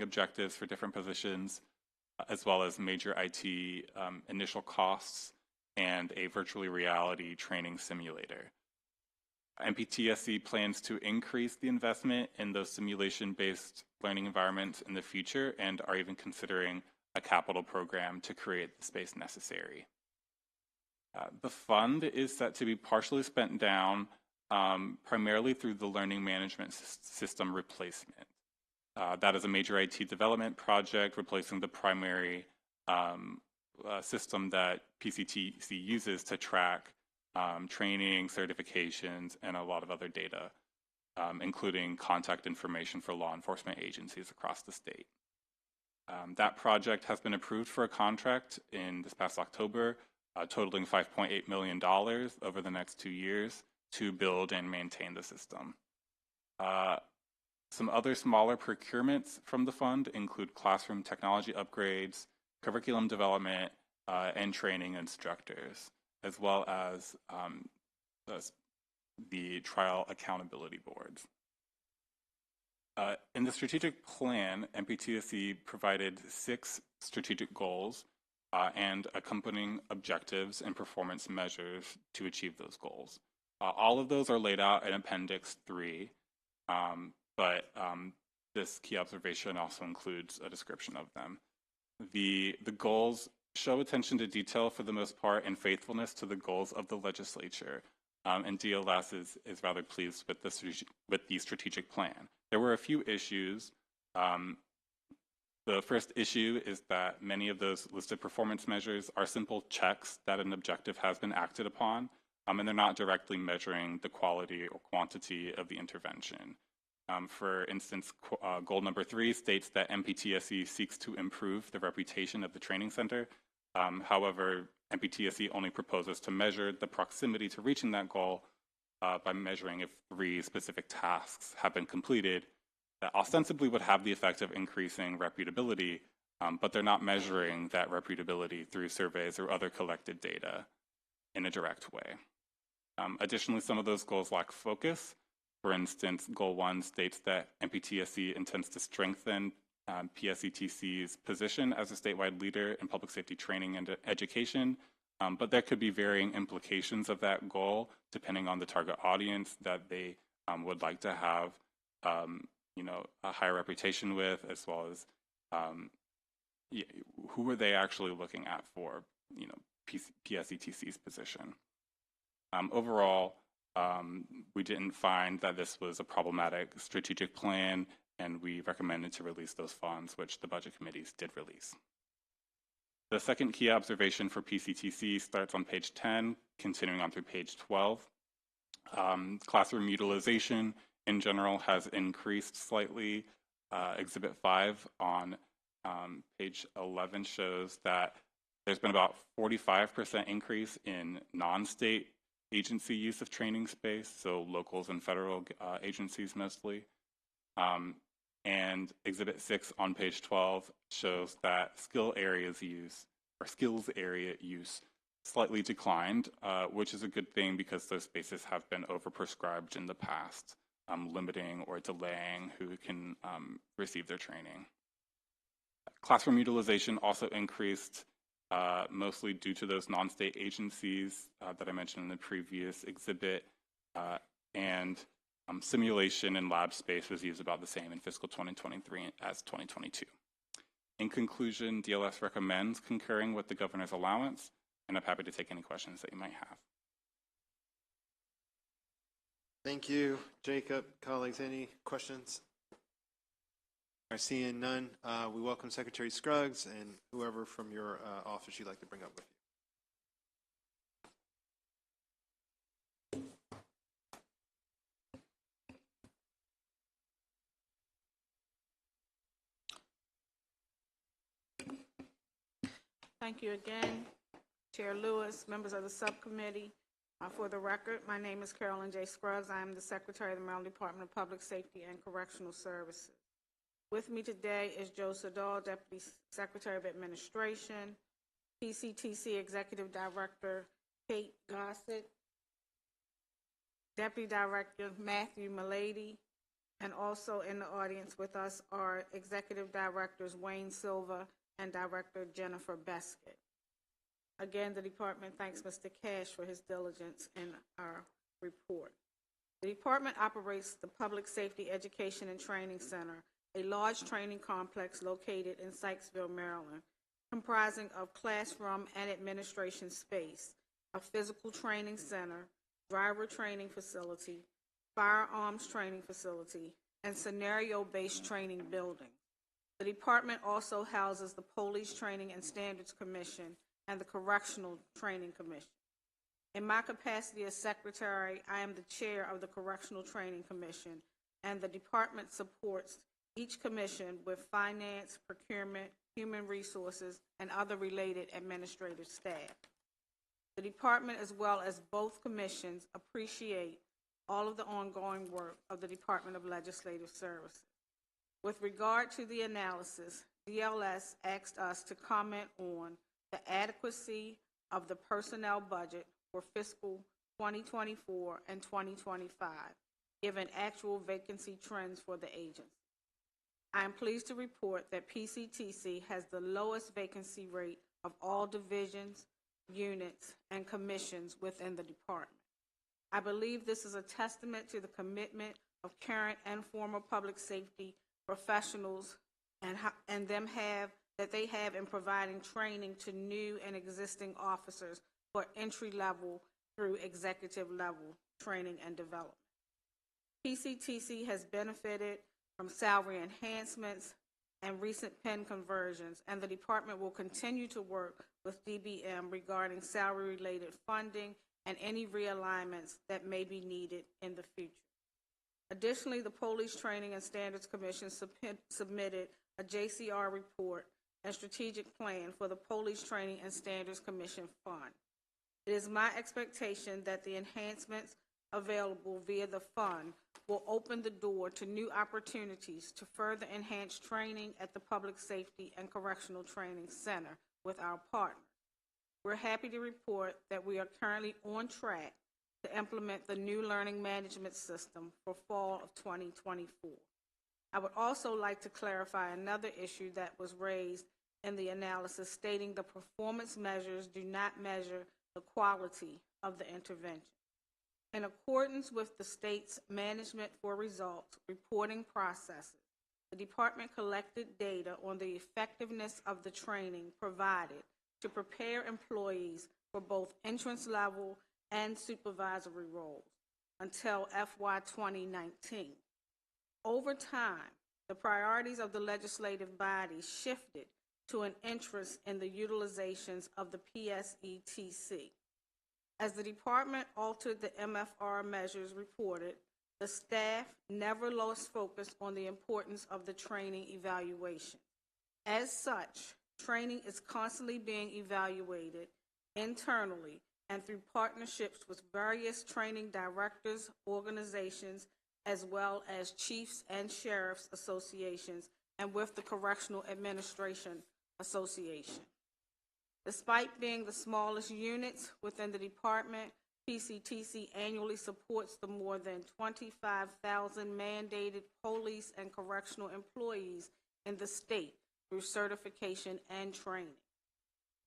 objectives for different positions, as well as major IT initial costs and a virtual reality training simulator. MPTSC plans to increase the investment in those simulation-based learning environments in the future and are even considering a capital program to create the space necessary. The fund is set to be partially spent down primarily through the learning management system replacement. That is a major IT development project replacing the primary system that PCTC uses to track training, certifications, and a lot of other data, including contact information for law enforcement agencies across the state. That project has been approved for a contract in this past October, totaling $5.8 million over the next 2 years to build and maintain the system. Some other smaller procurements from the fund include classroom technology upgrades, curriculum development, and training instructors, as well as the trial accountability boards. In the strategic plan, MPTSC provided 6 strategic goals and accompanying objectives and performance measures to achieve those goals. All of those are laid out in Appendix 3, but this key observation also includes a description of them. The goals show attention to detail for the most part and faithfulness to the goals of the legislature, and DLS is rather pleased with the strategic plan. There were a few issues. The first issue is that many of those listed performance measures are simple checks that an objective has been acted upon, and they're not directly measuring the quality or quantity of the intervention. For instance, goal number 3 states that MPTSC seeks to improve the reputation of the training center. However, MPTSC only proposes to measure the proximity to reaching that goal by measuring if 3 specific tasks have been completed that ostensibly would have the effect of increasing reputability, but they're not measuring that reputability through surveys or other collected data in a direct way. Additionally, some of those goals lack focus. For instance, Goal 1 states that MPTSC intends to strengthen PSETC's position as a statewide leader in public safety training and education, but there could be varying implications of that goal depending on the target audience that they would like to have a higher reputation with, as well as who are they actually looking at for PSETC's position. Overall, we didn't find that this was a problematic strategic plan, and we recommended to release those funds, which the budget committees did release. The second key observation for PCTC starts on page 10, continuing on through page 12. Classroom utilization in general has increased slightly. Exhibit 5 on page 11 shows that there's been about 45% increase in non-state agency use of training space, so locals and federal agencies mostly. And Exhibit 6 on page 12 shows that skills area use slightly declined, which is a good thing because those spaces have been overprescribed in the past, limiting or delaying who can receive their training. Classroom utilization also increased mostly due to those non-state agencies that I mentioned in the previous exhibit, and simulation and lab space was used about the same in fiscal 2023 as 2022. In conclusion, DLS recommends concurring with the governor's allowance, and I'm happy to take any questions that you might have. Thank you, Jacob. Colleagues, any questions? Seeing none, we welcome Secretary Scruggs and whoever from your office you'd like to bring up with you. Thank you again, Chair Lewis, members of the subcommittee. For the record, my name is Carolyn J. Scruggs. I am the Secretary of the Maryland Department of Public Safety and Correctional Services. With me today is Joe Sadal, Deputy Secretary of Administration, PCTC Executive Director Kate Gossett, Deputy Director Matthew Milady, and also in the audience with us are Executive Directors Wayne Silva and Director Jennifer Beskett. Again, the department thanks Mr. Cash for his diligence in our report. The department operates the Public Safety Education and Training Center, a large training complex located in Sykesville, Maryland, comprising of classroom and administration space, a physical training center, driver training facility, firearms training facility, and scenario-based training building. The department also houses the Police Training and Standards Commission and the Correctional Training Commission. In my capacity as secretary, I am the chair of the Correctional Training Commission, and the department supports each commission with finance, procurement, human resources, and other related administrative staff. The department, as well as both commissions, appreciate all of the ongoing work of the Department of Legislative Services. With regard to the analysis, DLS asked us to comment on the adequacy of the personnel budget for fiscal 2024 and 2025, given actual vacancy trends for the agency. I am pleased to report that PCTC has the lowest vacancy rate of all divisions, units, and commissions within the department. I believe this is a testament to the commitment of current and former public safety professionals and they have in providing training to new and existing officers for entry level through executive level training and development. PCTC has benefited from salary enhancements and recent PEN conversions, and the department will continue to work with DBM regarding salary-related funding and any realignments that may be needed in the future. Additionally, the Police Training and Standards Commission submitted a JCR report and strategic plan for the Police Training and Standards Commission Fund. It is my expectation that the enhancements available via the fund will open the door to new opportunities to further enhance training at the Public Safety and Correctional Training Center with our partners. We're happy to report that we are currently on track to implement the new learning management system for fall of 2024. I would also like to clarify another issue that was raised in the analysis, stating the performance measures do not measure the quality of the intervention. In accordance with the state's Management for Results reporting processes, the department collected data on the effectiveness of the training provided to prepare employees for both entrance level and supervisory roles until FY 2019. Over time, the priorities of the legislative body shifted to an interest in the utilizations of the PSETC. As the department altered the MFR measures reported, the staff never lost focus on the importance of the training evaluation. As such, training is constantly being evaluated internally and through partnerships with various training directors, organizations, as well as chiefs and sheriffs associations, and with the Correctional Administration Association. Despite being the smallest units within the department, PCTC annually supports the more than 25,000 mandated police and correctional employees in the state through certification and training.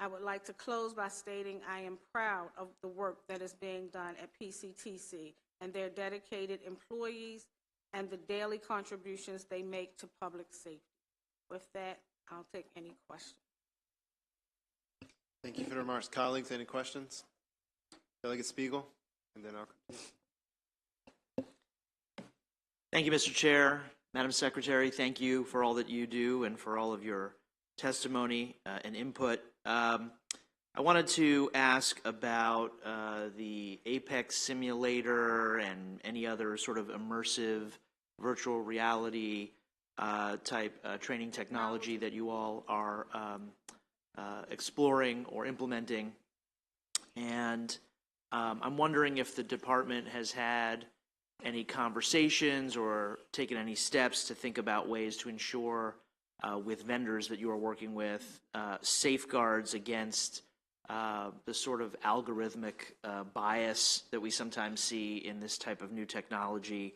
I would like to close by stating I am proud of the work that is being done at PCTC and their dedicated employees and the daily contributions they make to public safety. With that, I'll take any questions. Thank you for the remarks. Colleagues, any questions? Delegate Spiegel, and then I'll continue. Thank you, Mr. Chair. Madam Secretary, thank you for all that you do and for all of your testimony and input. I wanted to ask about the Apex simulator and any other sort of immersive virtual reality type training technology that you all are exploring or implementing. And I'm wondering if the department has had any conversations or taken any steps to think about ways to ensure with vendors that you are working with safeguards against the sort of algorithmic bias that we sometimes see in this type of new technology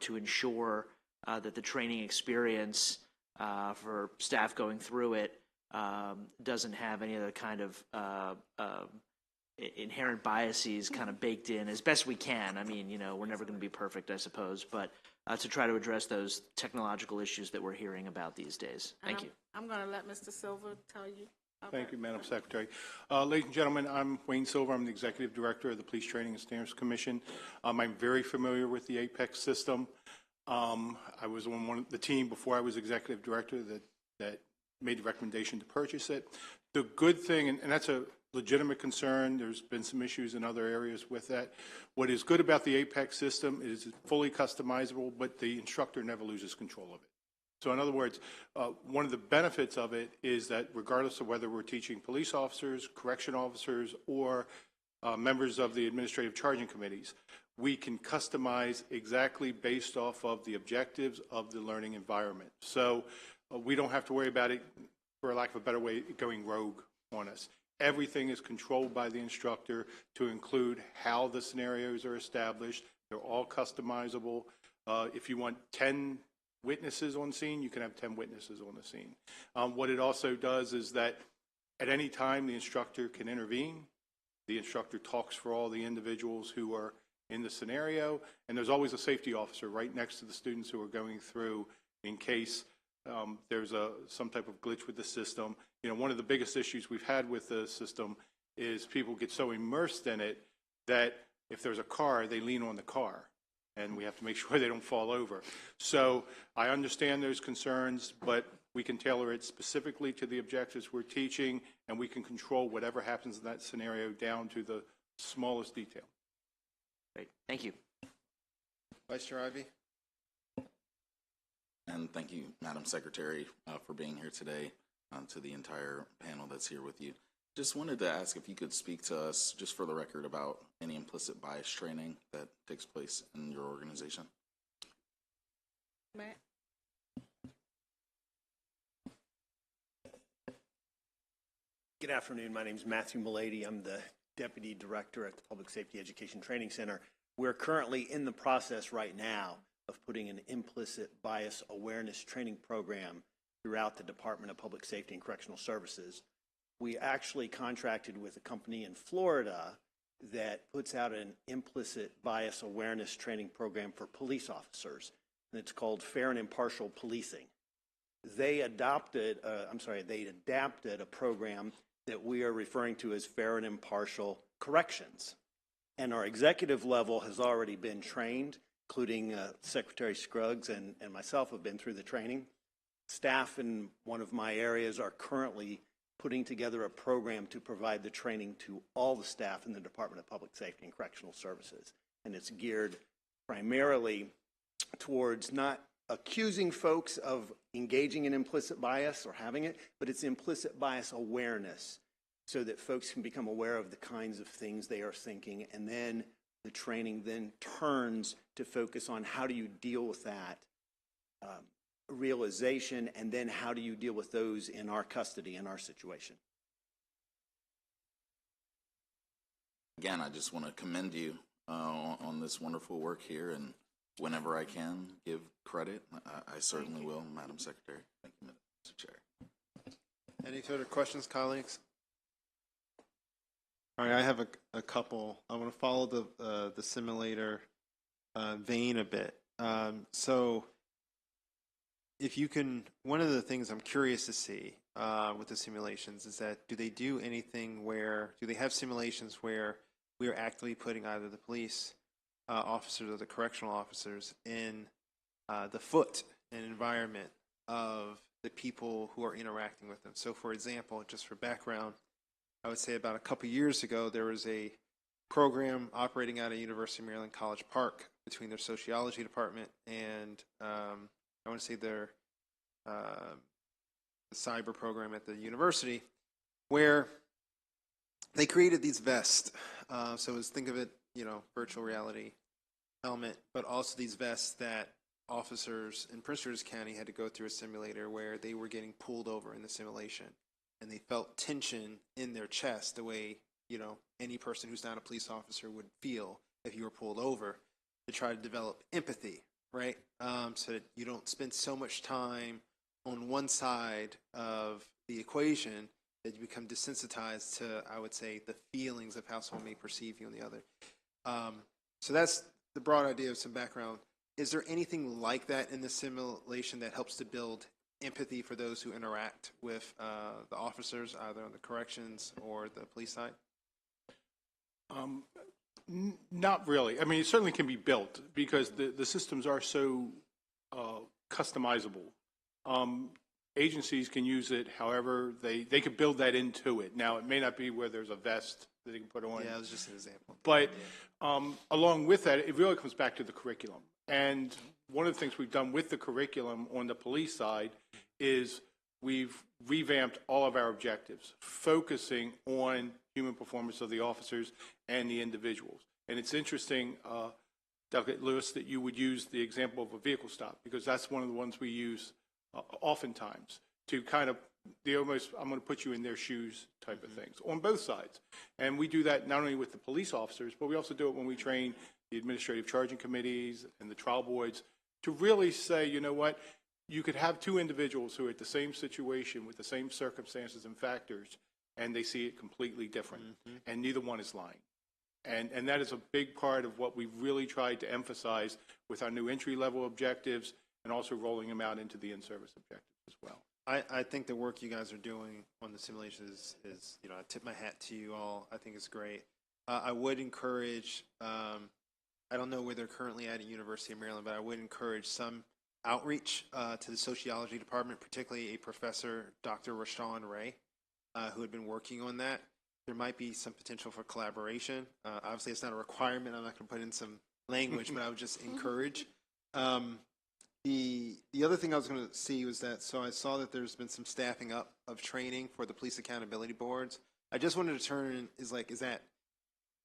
to ensure that the training experience for staff going through it doesn't have any other kind of inherent biases kind of baked in as best we can. I mean, we're never going to be perfect, I suppose, but to try to address those technological issues that we're hearing about these days. Thank you. I'm going to let Mr. Silver tell you. Thank you, Madam Secretary. Ladies and gentlemen, I'm Wayne Silver. I'm the Executive Director of the Police Training and Standards Commission. I'm very familiar with the APEX system. I was on the team before I was Executive Director that made the recommendation to purchase it. The good thing, and that's a legitimate concern, there's been some issues in other areas with that. What is good about the APEX system is it's fully customizable, but the instructor never loses control of it. So in other words, one of the benefits of it is that regardless of whether we're teaching police officers, correction officers, or members of the administrative charging committees, we can customize exactly based off of the objectives of the learning environment. So we don't have to worry about it, for lack of a better way, going rogue on us. Everything is controlled by the instructor to include how the scenarios are established. They're all customizable. If you want 10 witnesses on scene, you can have 10 witnesses on the scene. What it also does is that at any time the instructor can intervene. The instructor talks for all the individuals who are in the scenario, and there's always a safety officer right next to the students who are going through in case there's some type of glitch with the system. You know, one of the biggest issues we've had with the system is people get so immersed in it that if there's a car, they lean on the car, and we have to make sure they don't fall over. So I understand those concerns, but we can tailor it specifically to the objectives we're teaching, and we can control whatever happens in that scenario down to the smallest detail. Great, thank you. Vice Chair Ivey. And thank you, Madam Secretary, for being here today, to the entire panel that's here with you. Just wanted to ask if you could speak to us, just for the record, about any implicit bias training that takes place in your organization. Matt? Good afternoon. My name is Matthew Mulady. I'm the Deputy Director at the Public Safety Education Training Center. We're currently in the process right now of putting an implicit bias awareness training program throughout the Department of Public Safety and Correctional Services. We actually contracted with a company in Florida that puts out an implicit bias awareness training program for police officers, and it's called Fair and Impartial Policing. They adapted a program that we are referring to as Fair and Impartial Corrections. And our executive level has already been trained, including Secretary Scruggs and myself have been through the training. Staff in one of my areas are currently putting together a program to provide the training to all the staff in the Department of Public Safety and Correctional Services. And it's geared primarily towards not accusing folks of engaging in implicit bias or having it, but it's implicit bias awareness so that folks can become aware of the kinds of things they are thinking, and then the training then turns to focus on how do you deal with that realization, and then how do you deal with those in our custody, in our situation. Again, I just want to commend you on this wonderful work here, and whenever I can give credit, I certainly will, Madam Secretary. Thank you, Mr. Chair. Any further questions, colleagues? All right, I have a couple. I want to follow the simulator vein a bit. So if you can, one of the things I'm curious to see with the simulations is that do they do anything where, do they have simulations where we are actively putting either the police officers or the correctional officers in the foot and environment of the people who are interacting with them? So for example, just for background, I would say about a couple years ago, there was a program operating out of University of Maryland College Park between their sociology department and I want to say their the cyber program at the university, where they created these vests. So think of it, you know, virtual reality helmet, but also these vests that officers in Prince George's County had to go through a simulator where they were getting pulled over in the simulation, and they felt tension in their chest the way, you know, any person who's not a police officer would feel if you were pulled over, to try to develop empathy, right? So that you don't spend so much time on one side of the equation that you become desensitized to, I would say, the feelings of how someone may perceive you on the other. So that's the broad idea of some background. Is there anything like that in the simulation that helps to build empathy for those who interact with the officers, either on the corrections or the police side? Not really. I mean, it certainly can be built because the systems are so customizable. Agencies can use it however they could build that into it. Now, it may not be where there's a vest that they can put on. Yeah, it was just an example. But along with that, it really comes back to the curriculum. And one of the things we've done with the curriculum on the police side is we've revamped all of our objectives, focusing on human performance of the officers and the individuals. And it's interesting, Dr. Lewis, that you would use the example of a vehicle stop, because that's one of the ones we use oftentimes to kind of I'm going to put you in their shoes type of things on both sides. And we do that not only with the police officers, but we also do it when we train the administrative charging committees and the trial boards to really say, you know what, you could have two individuals who are at the same situation with the same circumstances and factors, and they see it completely different, and neither one is lying. And that is a big part of what we've really tried to emphasize with our new entry-level objectives and also rolling them out into the in-service objectives as well. I think the work you guys are doing on the simulation is I tip my hat to you all. I think it's great. I would encourage, I don't know where they're currently at University of Maryland, but I would encourage some outreach to the sociology department, particularly a professor, Dr. Rashawn Ray, who had been working on that. There might be some potential for collaboration. Obviously, it's not a requirement. I'm not going to put in some language, but I would just encourage. The other thing I was going to see was that, so I saw that there's been some staffing up of training for the police accountability boards. I just wanted to turn, is that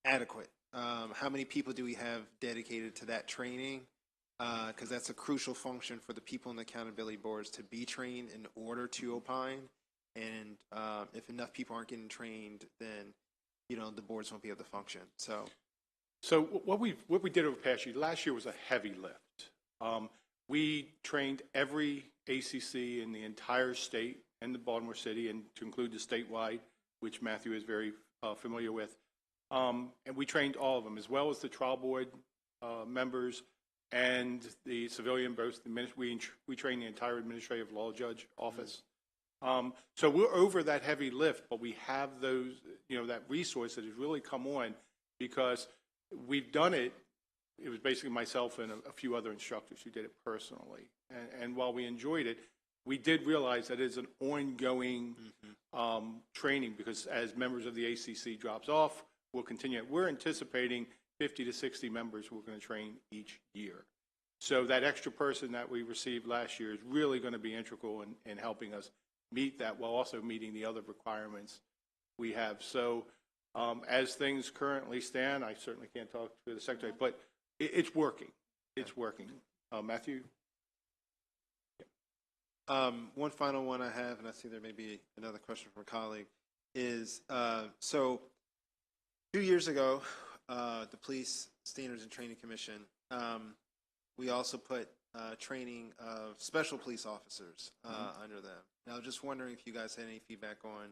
adequate? How many people do we have dedicated to that training? Because that's a crucial function for the people in the accountability boards to be trained in order to opine. And if enough people aren't getting trained, then the boards won't be able to function. So what we did over the past year, last year was a heavy lift. We trained every ACC in the entire state and the Baltimore City, and to include the statewide, which Matthew is very familiar with. And we trained all of them, as well as the trial board members and the civilian, both we trained the entire administrative law judge office. So we're over that heavy lift, but we have those, that resource that has really come on because we've done it. It was basically myself and a few other instructors who did it personally. And while we enjoyed it, we did realize that it's an ongoing training because as members of the ACC drops off, we'll continue. We're anticipating 50 to 60 members who are going to train each year. So that extra person that we received last year is really going to be integral in helping us meet that while also meeting the other requirements we have. So as things currently stand, I certainly can't talk to the secretary, but it's working. It's working. Matthew? One final one I have, and I see there may be another question from a colleague, is so 2 years ago, the Police Standards and Training Commission, we also put training of special police officers under them. Now, just wondering if you guys had any feedback on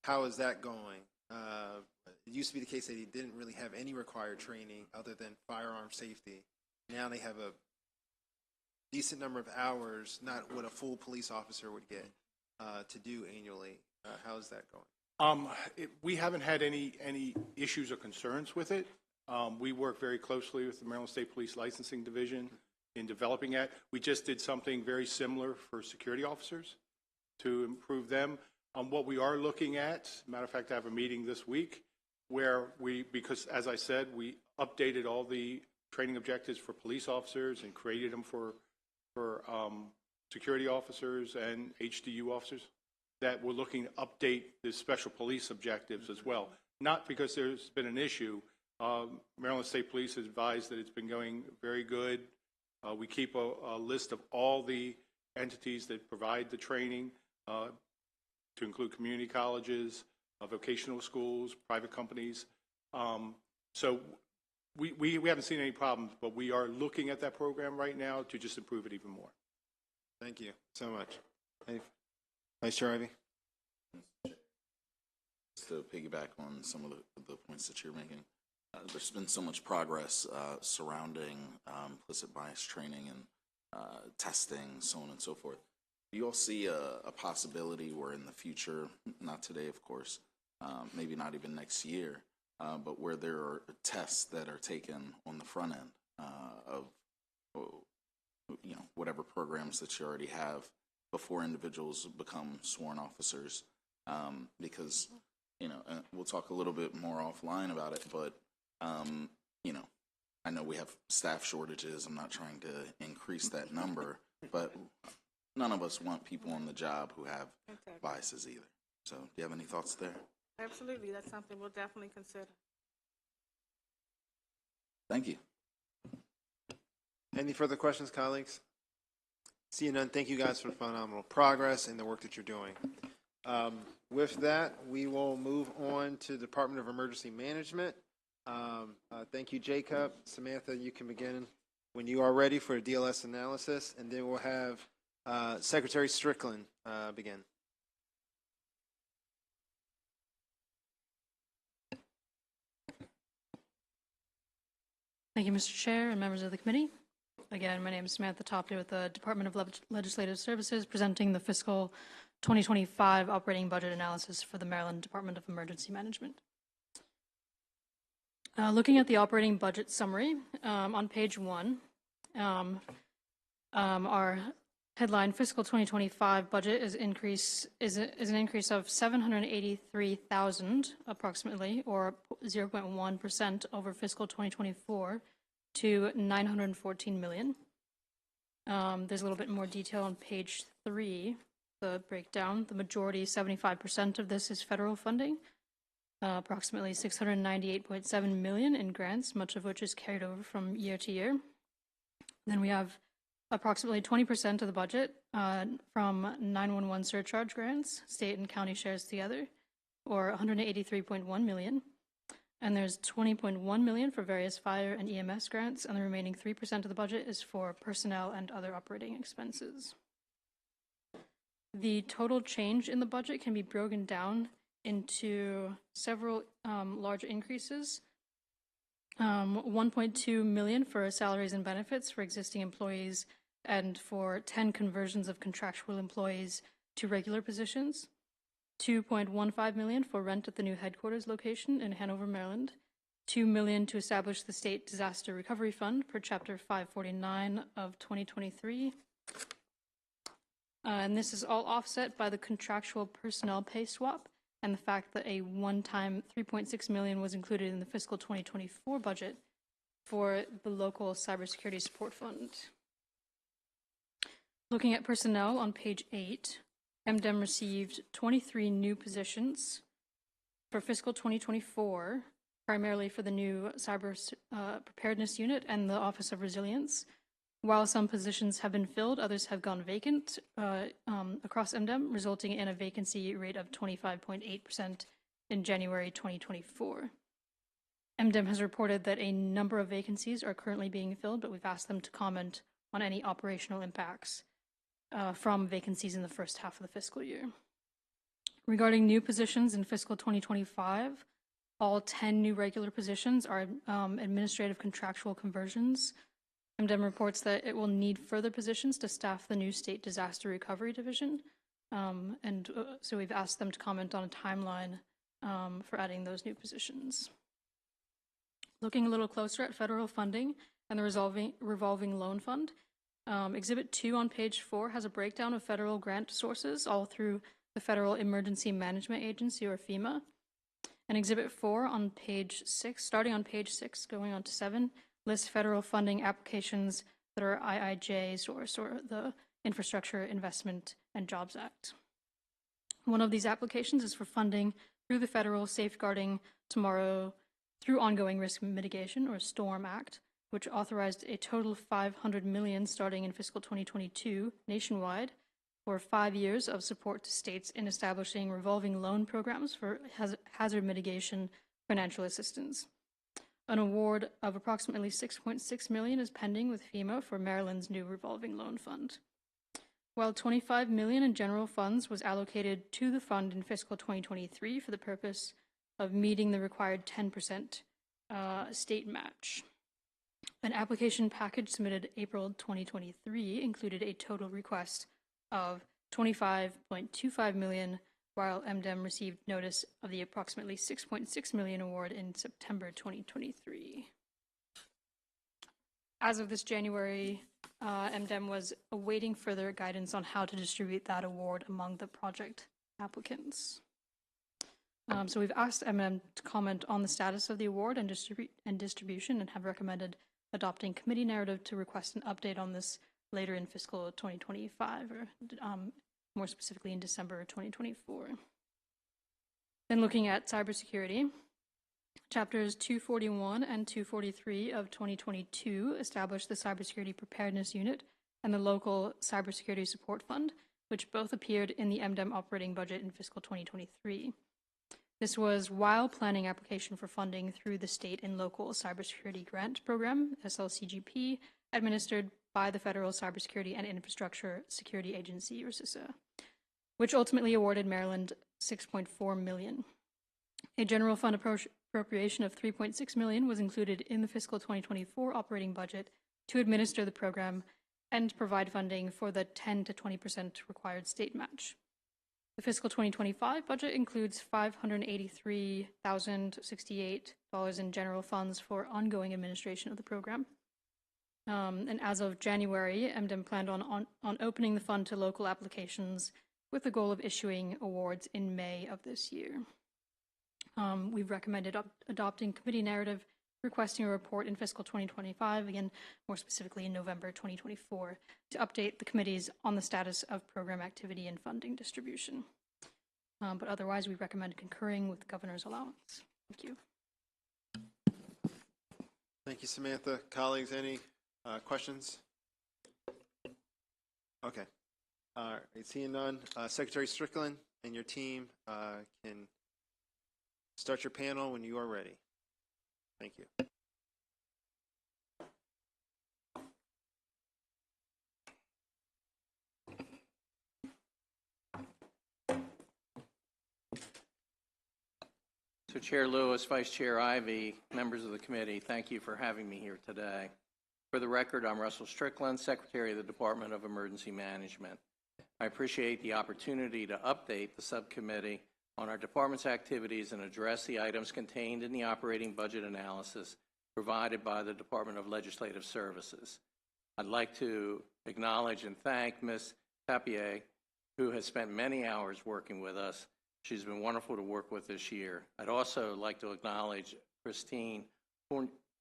how is that going? It used to be the case that they didn't really have any required training other than firearm safety. Now they have a decent number of hours, not what a full police officer would get to do annually. How is that going? We haven't had any issues or concerns with it. We work very closely with the Maryland State Police Licensing Division in developing that. We just did something very similar for security officers to improve them. What we are looking at, matter of fact, I have a meeting this week where because as I said, we updated all the training objectives for police officers and created them for security officers and HDU officers, that we're looking to update the special police objectives as well. Not because there's been an issue. Maryland State Police has advised that it's been going very good. We keep a list of all the entities that provide the training, to include community colleges, vocational schools, private companies. So we haven't seen any problems, but we are looking at that program right now to just improve it even more. Thank you so much. Vice Chair Ivey? Just to piggyback on some of the points that you're making, there's been so much progress surrounding implicit bias training and testing, so on and so forth. do you all see a possibility where in the future, not today, of course, maybe not even next year, but where there are tests that are taken on the front end of whatever programs that you already have before individuals become sworn officers, because we'll talk a little bit more offline about it, but I know we have staff shortages. I'm not trying to increase that number, but none of us want people on the job who have biases either. So do you have any thoughts there? Absolutely, that's something we'll definitely consider. Thank you. Any further questions, colleagues? Seeing none, thank you guys for phenomenal progress and the work that you're doing. With that, we will move on to the Department of Emergency Management. Thank you, Jacob. Samantha, you can begin when you are ready for a DLS analysis, and then we'll have Secretary Strickland begin. Thank you, Mr. Chair and members of the committee. Again, my name is Samantha Topley with the Department of Legislative Services, presenting the fiscal 2025 operating budget analysis for the Maryland Department of Emergency Management. Looking at the operating budget summary on page 1, our headline fiscal 2025 budget is an increase of $783,000 approximately, or 0.1% over fiscal 2024 to $914 million. There's a little bit more detail on page 3, the breakdown. The majority, 75% of this is federal funding, approximately $698.7 million in grants, much of which is carried over from year to year. Then we have approximately 20% of the budget from 911 surcharge grants, state and county shares together, or $183.1 million. And there's $20.1 million for various fire and EMS grants, and the remaining 3% of the budget is for personnel and other operating expenses. The total change in the budget can be broken down into several large increases. $1.2 million for salaries and benefits for existing employees and for 10 conversions of contractual employees to regular positions. $2.15 million for rent at the new headquarters location in Hanover, Maryland. $2 million to establish the State Disaster Recovery Fund per Chapter 549 of 2023. And this is all offset by the contractual personnel pay swap and the fact that a one-time $3.6 million was included in the fiscal 2024 budget for the local cybersecurity support fund. Looking at personnel on page 8, MDEM received 23 new positions for fiscal 2024, primarily for the new Cyber Preparedness Unit and the Office of Resilience. While some positions have been filled, others have gone vacant across MDEM, resulting in a vacancy rate of 25.8% in January 2024. MDEM has reported that a number of vacancies are currently being filled, but we've asked them to comment on any operational impacts from vacancies in the first half of the fiscal year. Regarding new positions in fiscal 2025, all 10 new regular positions are administrative contractual conversions. MDEM reports that it will need further positions to staff the new State Disaster Recovery Division, so we've asked them to comment on a timeline for adding those new positions. Looking a little closer at federal funding and the revolving loan fund, Exhibit 2 on page 4 has a breakdown of federal grant sources all through the Federal Emergency Management Agency, or FEMA. And Exhibit 4 on page 6, starting on page 6, going on to 7, lists federal funding applications that are IIJ source, or the Infrastructure Investment and Jobs Act. One of these applications is for funding through the Federal Safeguarding Tomorrow through Ongoing Risk Mitigation, or STORM Act, which authorized a total of $500 million starting in fiscal 2022 nationwide for 5 years of support to states in establishing revolving loan programs for hazard mitigation financial assistance. An award of approximately $6.6 million is pending with FEMA for Maryland's new revolving loan fund. While $25 million in general funds was allocated to the fund in fiscal 2023 for the purpose of meeting the required 10% state match. An application package submitted April 2023 included a total request of $25.25 million, while MDEM received notice of the approximately $6.6 million award in September 2023. As of this January, MDEM was awaiting further guidance on how to distribute that award among the project applicants. So we've asked MDEM to comment on the status of the award and distribution, and have recommended adopting committee narrative to request an update on this later in fiscal 2025, or more specifically in December 2024. Then looking at cybersecurity, Chapters 241 and 243 of 2022 established the Cybersecurity Preparedness Unit and the Local Cybersecurity Support Fund, which both appeared in the MDEM operating budget in fiscal 2023. This was while planning application for funding through the State and Local Cybersecurity Grant Program, SLCGP, administered by the Federal Cybersecurity and Infrastructure Security Agency, or CISA, which ultimately awarded Maryland $6.4 million. A general fund appropriation of $3.6 million was included in the fiscal 2024 operating budget to administer the program and provide funding for the 10 to 20% required state match. The fiscal 2025 budget includes $583,068 in general funds for ongoing administration of the program. And as of January, MDEM planned on opening the fund to local applications with the goal of issuing awards in May of this year. We've recommended adopting committee narrative, requesting a report in fiscal 2025, again, more specifically in November 2024, to update the committees on the status of program activity and funding distribution. But otherwise, we recommend concurring with the governor's allowance. Thank you. Thank you, Samantha. Colleagues, any questions? Okay. All right, seeing none. Secretary Strickland and your team can start your panel when you are ready. Thank you. So Chair Lewis, Vice Chair Ivey, members of the committee, thank you for having me here today. For the record, I'm Russell Strickland, Secretary of the Department of Emergency Management. I appreciate the opportunity to update the subcommittee on our department's activities and address the items contained in the operating budget analysis provided by the Department of Legislative Services. I'd like to acknowledge and thank Ms. Tapier, who has spent many hours working with us. She's been wonderful to work with this year. I'd also like to acknowledge Christine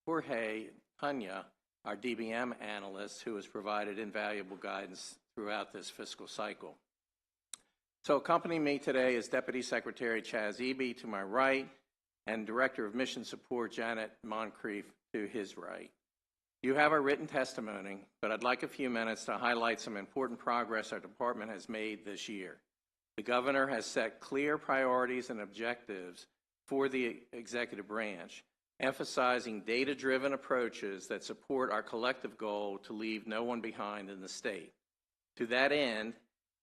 Jorge Pena, our DBM analyst, who has provided invaluable guidance throughout this fiscal cycle. So accompanying me today is Deputy Secretary Chaz Eby to my right and Director of Mission Support Janet Moncrief to his right. You have our written testimony, but I'd like a few minutes to highlight some important progress our department has made this year. The governor has set clear priorities and objectives for the executive branch, emphasizing data-driven approaches that support our collective goal to leave no one behind in the state. To that end,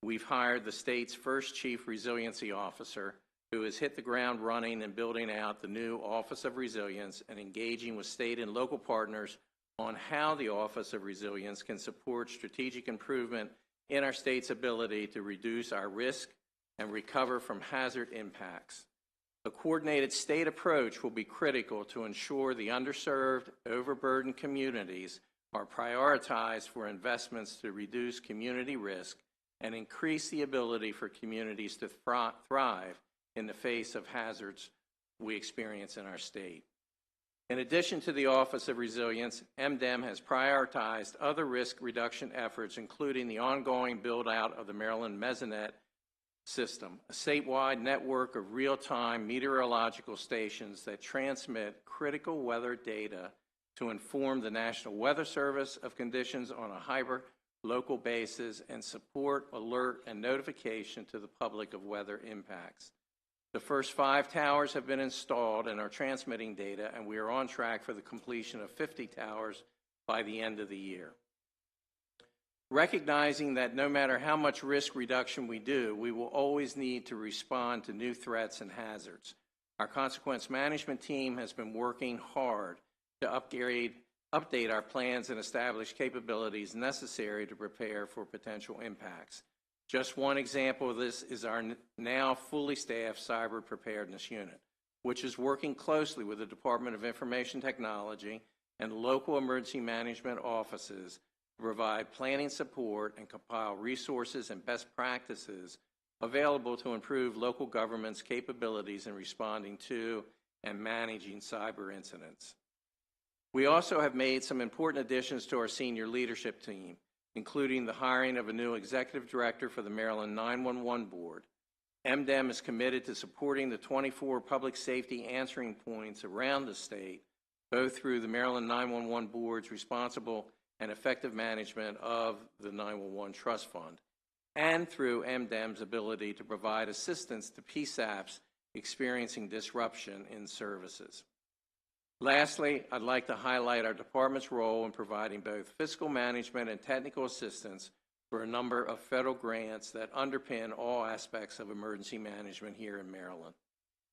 we've hired the state's first Chief Resiliency Officer, who has hit the ground running and building out the new Office of Resilience and engaging with state and local partners on how the Office of Resilience can support strategic improvement in our state's ability to reduce our risk and recover from hazard impacts. A coordinated state approach will be critical to ensure the underserved, overburdened communities are prioritized for investments to reduce community risk and increase the ability for communities to thrive in the face of hazards we experience in our state. In addition to the Office of Resilience, MDEM has prioritized other risk reduction efforts, including the ongoing build-out of the Maryland Mesonet system, a statewide network of real-time meteorological stations that transmit critical weather data to inform the National Weather Service of conditions on a hyper-local basis and support, alert, and notification to the public of weather impacts. The first 5 towers have been installed and are transmitting data, and we are on track for the completion of 50 towers by the end of the year. Recognizing that no matter how much risk reduction we do, we will always need to respond to new threats and hazards. Our consequence management team has been working hard to update our plans and establish capabilities necessary to prepare for potential impacts. Just one example of this is our now fully staffed cyber preparedness unit, which is working closely with the Department of Information Technology and local emergency management offices to provide planning support and compile resources and best practices available to improve local government's capabilities in responding to and managing cyber incidents. We also have made some important additions to our senior leadership team, including the hiring of a new executive director for the Maryland 911 Board. MDEM is committed to supporting the 24 public safety answering points around the state, both through the Maryland 911 Board's responsible and effective management of the 911 Trust Fund, and through MDEM's ability to provide assistance to PSAPs experiencing disruption in services. Lastly, I'd like to highlight our department's role in providing both fiscal management and technical assistance for a number of federal grants that underpin all aspects of emergency management here in Maryland.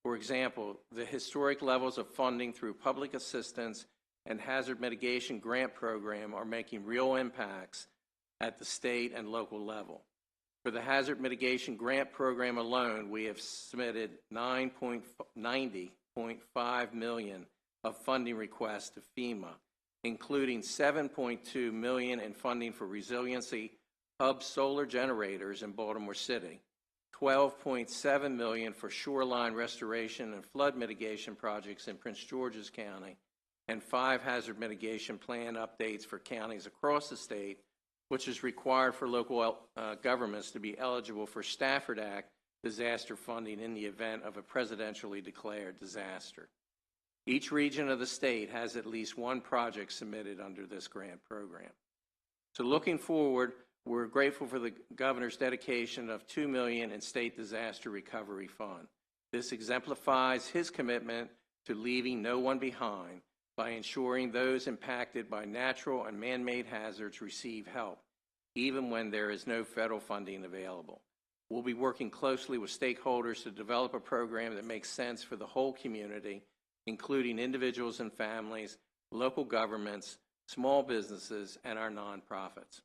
For example, the historic levels of funding through public assistance and hazard mitigation grant program are making real impacts at the state and local level. For the hazard mitigation grant program alone, we have submitted $90.5 million of funding requests to FEMA, including $7.2 million in funding for resiliency hub solar generators in Baltimore City, $12.7 million for shoreline restoration and flood mitigation projects in Prince George's County, and 5 hazard mitigation plan updates for counties across the state, which is required for local governments to be eligible for Stafford Act disaster funding in the event of a presidentially declared disaster. Each region of the state has at least one project submitted under this grant program. So looking forward, we're grateful for the governor's dedication of $2 million in state disaster recovery fund. This exemplifies his commitment to leaving no one behind by ensuring those impacted by natural and man-made hazards receive help, even when there is no federal funding available. We'll be working closely with stakeholders to develop a program that makes sense for the whole community, including individuals and families, local governments, small businesses, and our nonprofits.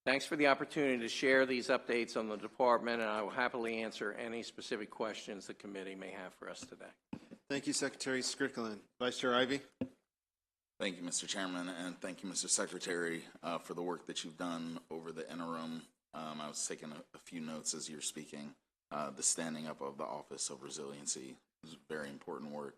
Thanks for the opportunity to share these updates on the department, and I will happily answer any specific questions the committee may have for us today. Thank you, Secretary Strickland. Vice Chair Ivey. Thank you, Mr. Chairman, and thank you, Mr. Secretary, for the work that you've done over the interim. I was taking a few notes as you were speaking. The standing up of the Office of Resiliency is very important work.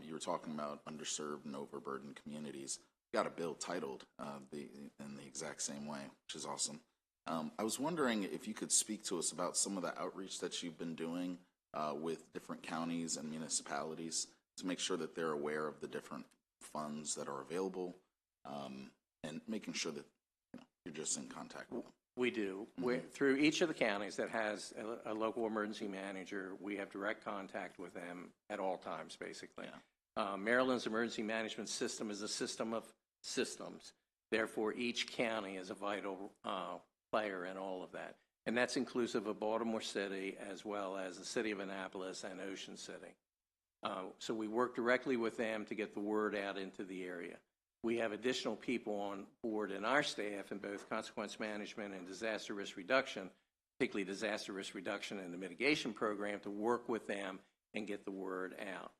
You were talking about underserved and overburdened communities. Got a bill titled in the exact same way, which is awesome. I was wondering if you could speak to us about some of the outreach that you've been doing with different counties and municipalities to make sure that they're aware of the different funds that are available and making sure that you're just in contact with them. We do. Through each of the counties that has a local emergency manager, we have direct contact with them at all times, basically. Yeah. Maryland's emergency management system is a system of systems. Therefore, each county is a vital player in all of that. And that's inclusive of Baltimore City as well as the city of Annapolis and Ocean City. So we work directly with them to get the word out into the area. We have additional people on board in our staff in both consequence management and disaster risk reduction, particularly disaster risk reduction and the mitigation program, to work with them and get the word out.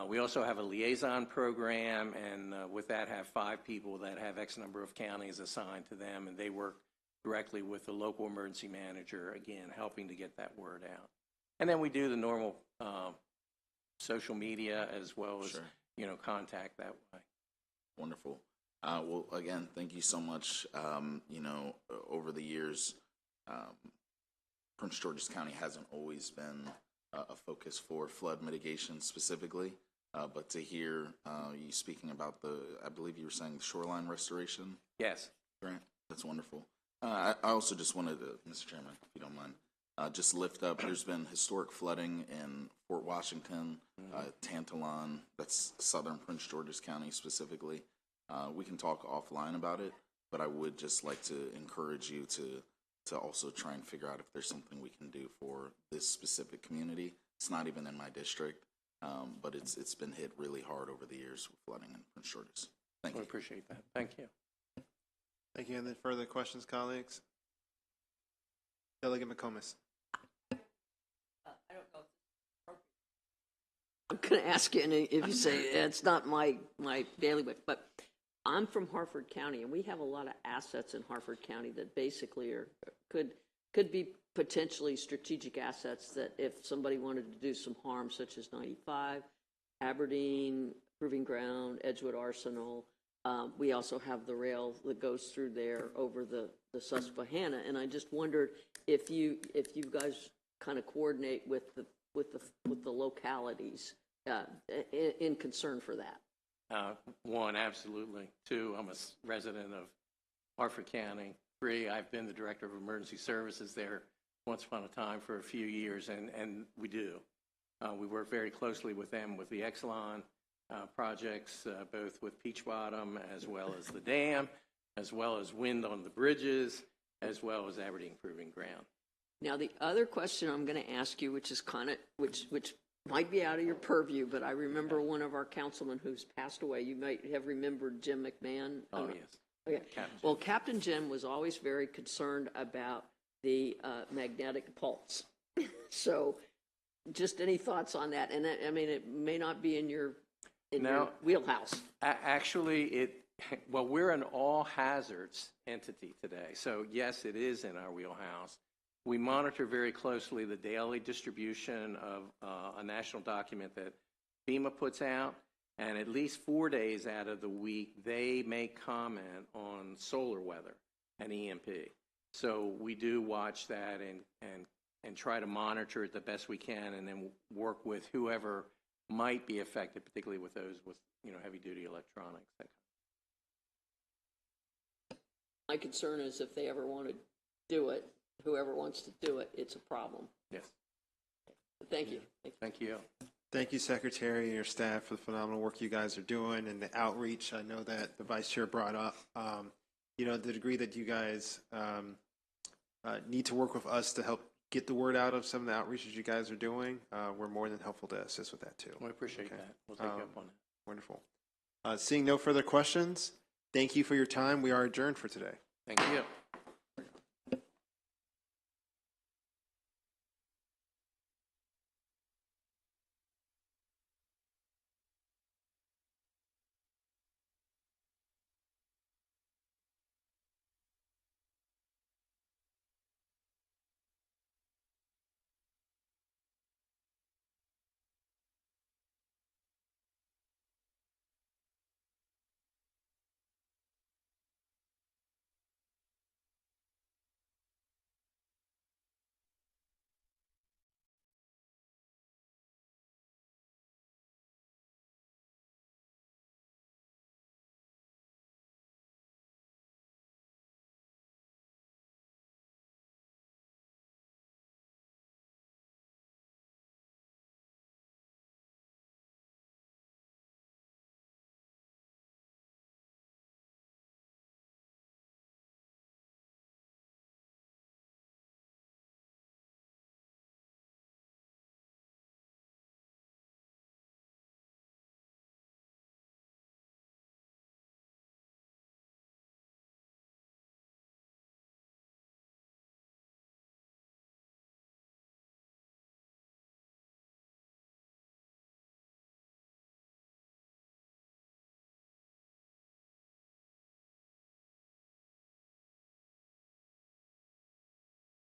We also have a liaison program, and with that have 5 people that have X number of counties assigned to them, and they work directly with the local emergency manager, again, helping to get that word out. And then we do the normal social media as well as, contact that way. Wonderful. Well, again, thank you so much. Over the years, Prince George's County hasn't always been a focus for flood mitigation specifically, but to hear you speaking about I believe you were saying the shoreline restoration? Yes. Grant, that's wonderful. I also just wanted to, Mr. Chairman, if you don't mind, just lift up, there's been historic flooding in Fort Washington, Tantalon, that's southern Prince George's County specifically. We can talk offline about it, but I would just like to encourage you to also try and figure out if there's something we can do for this specific community. It's not even in my district, but it's been hit really hard over the years with flooding in Prince George's. Thank you. I appreciate that. Thank you. Thank you. And then further questions, colleagues? Delegate McComas. I'm going to ask you, and if you say it's not my bailiwick, but I'm from Harford County, and we have a lot of assets in Harford County that basically could be potentially strategic assets that if somebody wanted to do some harm, such as 95, Aberdeen, Proving Ground, Edgewood Arsenal. We also have the rail that goes through there over the Susquehanna, and I just wondered if you guys kind of coordinate with the localities in concern for that. One, absolutely. Two, I'm a resident of Harford County. Three, I've been the director of emergency services there once upon a time for a few years, and we do. We work very closely with them with the Exelon projects, both with Peach Bottom as well as the dam, as well as wind on the bridges, as well as Aberdeen Proving Ground. Now, the other question I'm going to ask you, which is kind of which might be out of your purview, but I remember one of our councilmen who's passed away. You might have remembered Jim McMahon. Oh, yes. Okay. Well, Captain Jim was always very concerned about the magnetic pulse. So, just any thoughts on that? And I mean, it may not be in your wheelhouse. Actually, well, we're an all hazards entity today. So yes, it is in our wheelhouse. We monitor very closely the daily distribution of a national document that FEMA puts out, and at least 4 days out of the week, they make comment on solar weather and EMP. So we do watch that and try to monitor it the best we can, and then work with whoever might be affected, particularly with those with heavy duty electronics. My concern is if they ever want to do it, whoever wants to do it, it's a problem. Yes. Thank you. Thank you. Thank you, Secretary, and your staff for the phenomenal work you guys are doing and the outreach. I know that the Vice Chair brought up, the degree that you guys need to work with us to help get the word out of some of the outreaches you guys are doing. We're more than helpful to assist with that, too. We appreciate that. We'll take you up on it. Wonderful. Seeing no further questions, thank you for your time. We are adjourned for today. Thank you.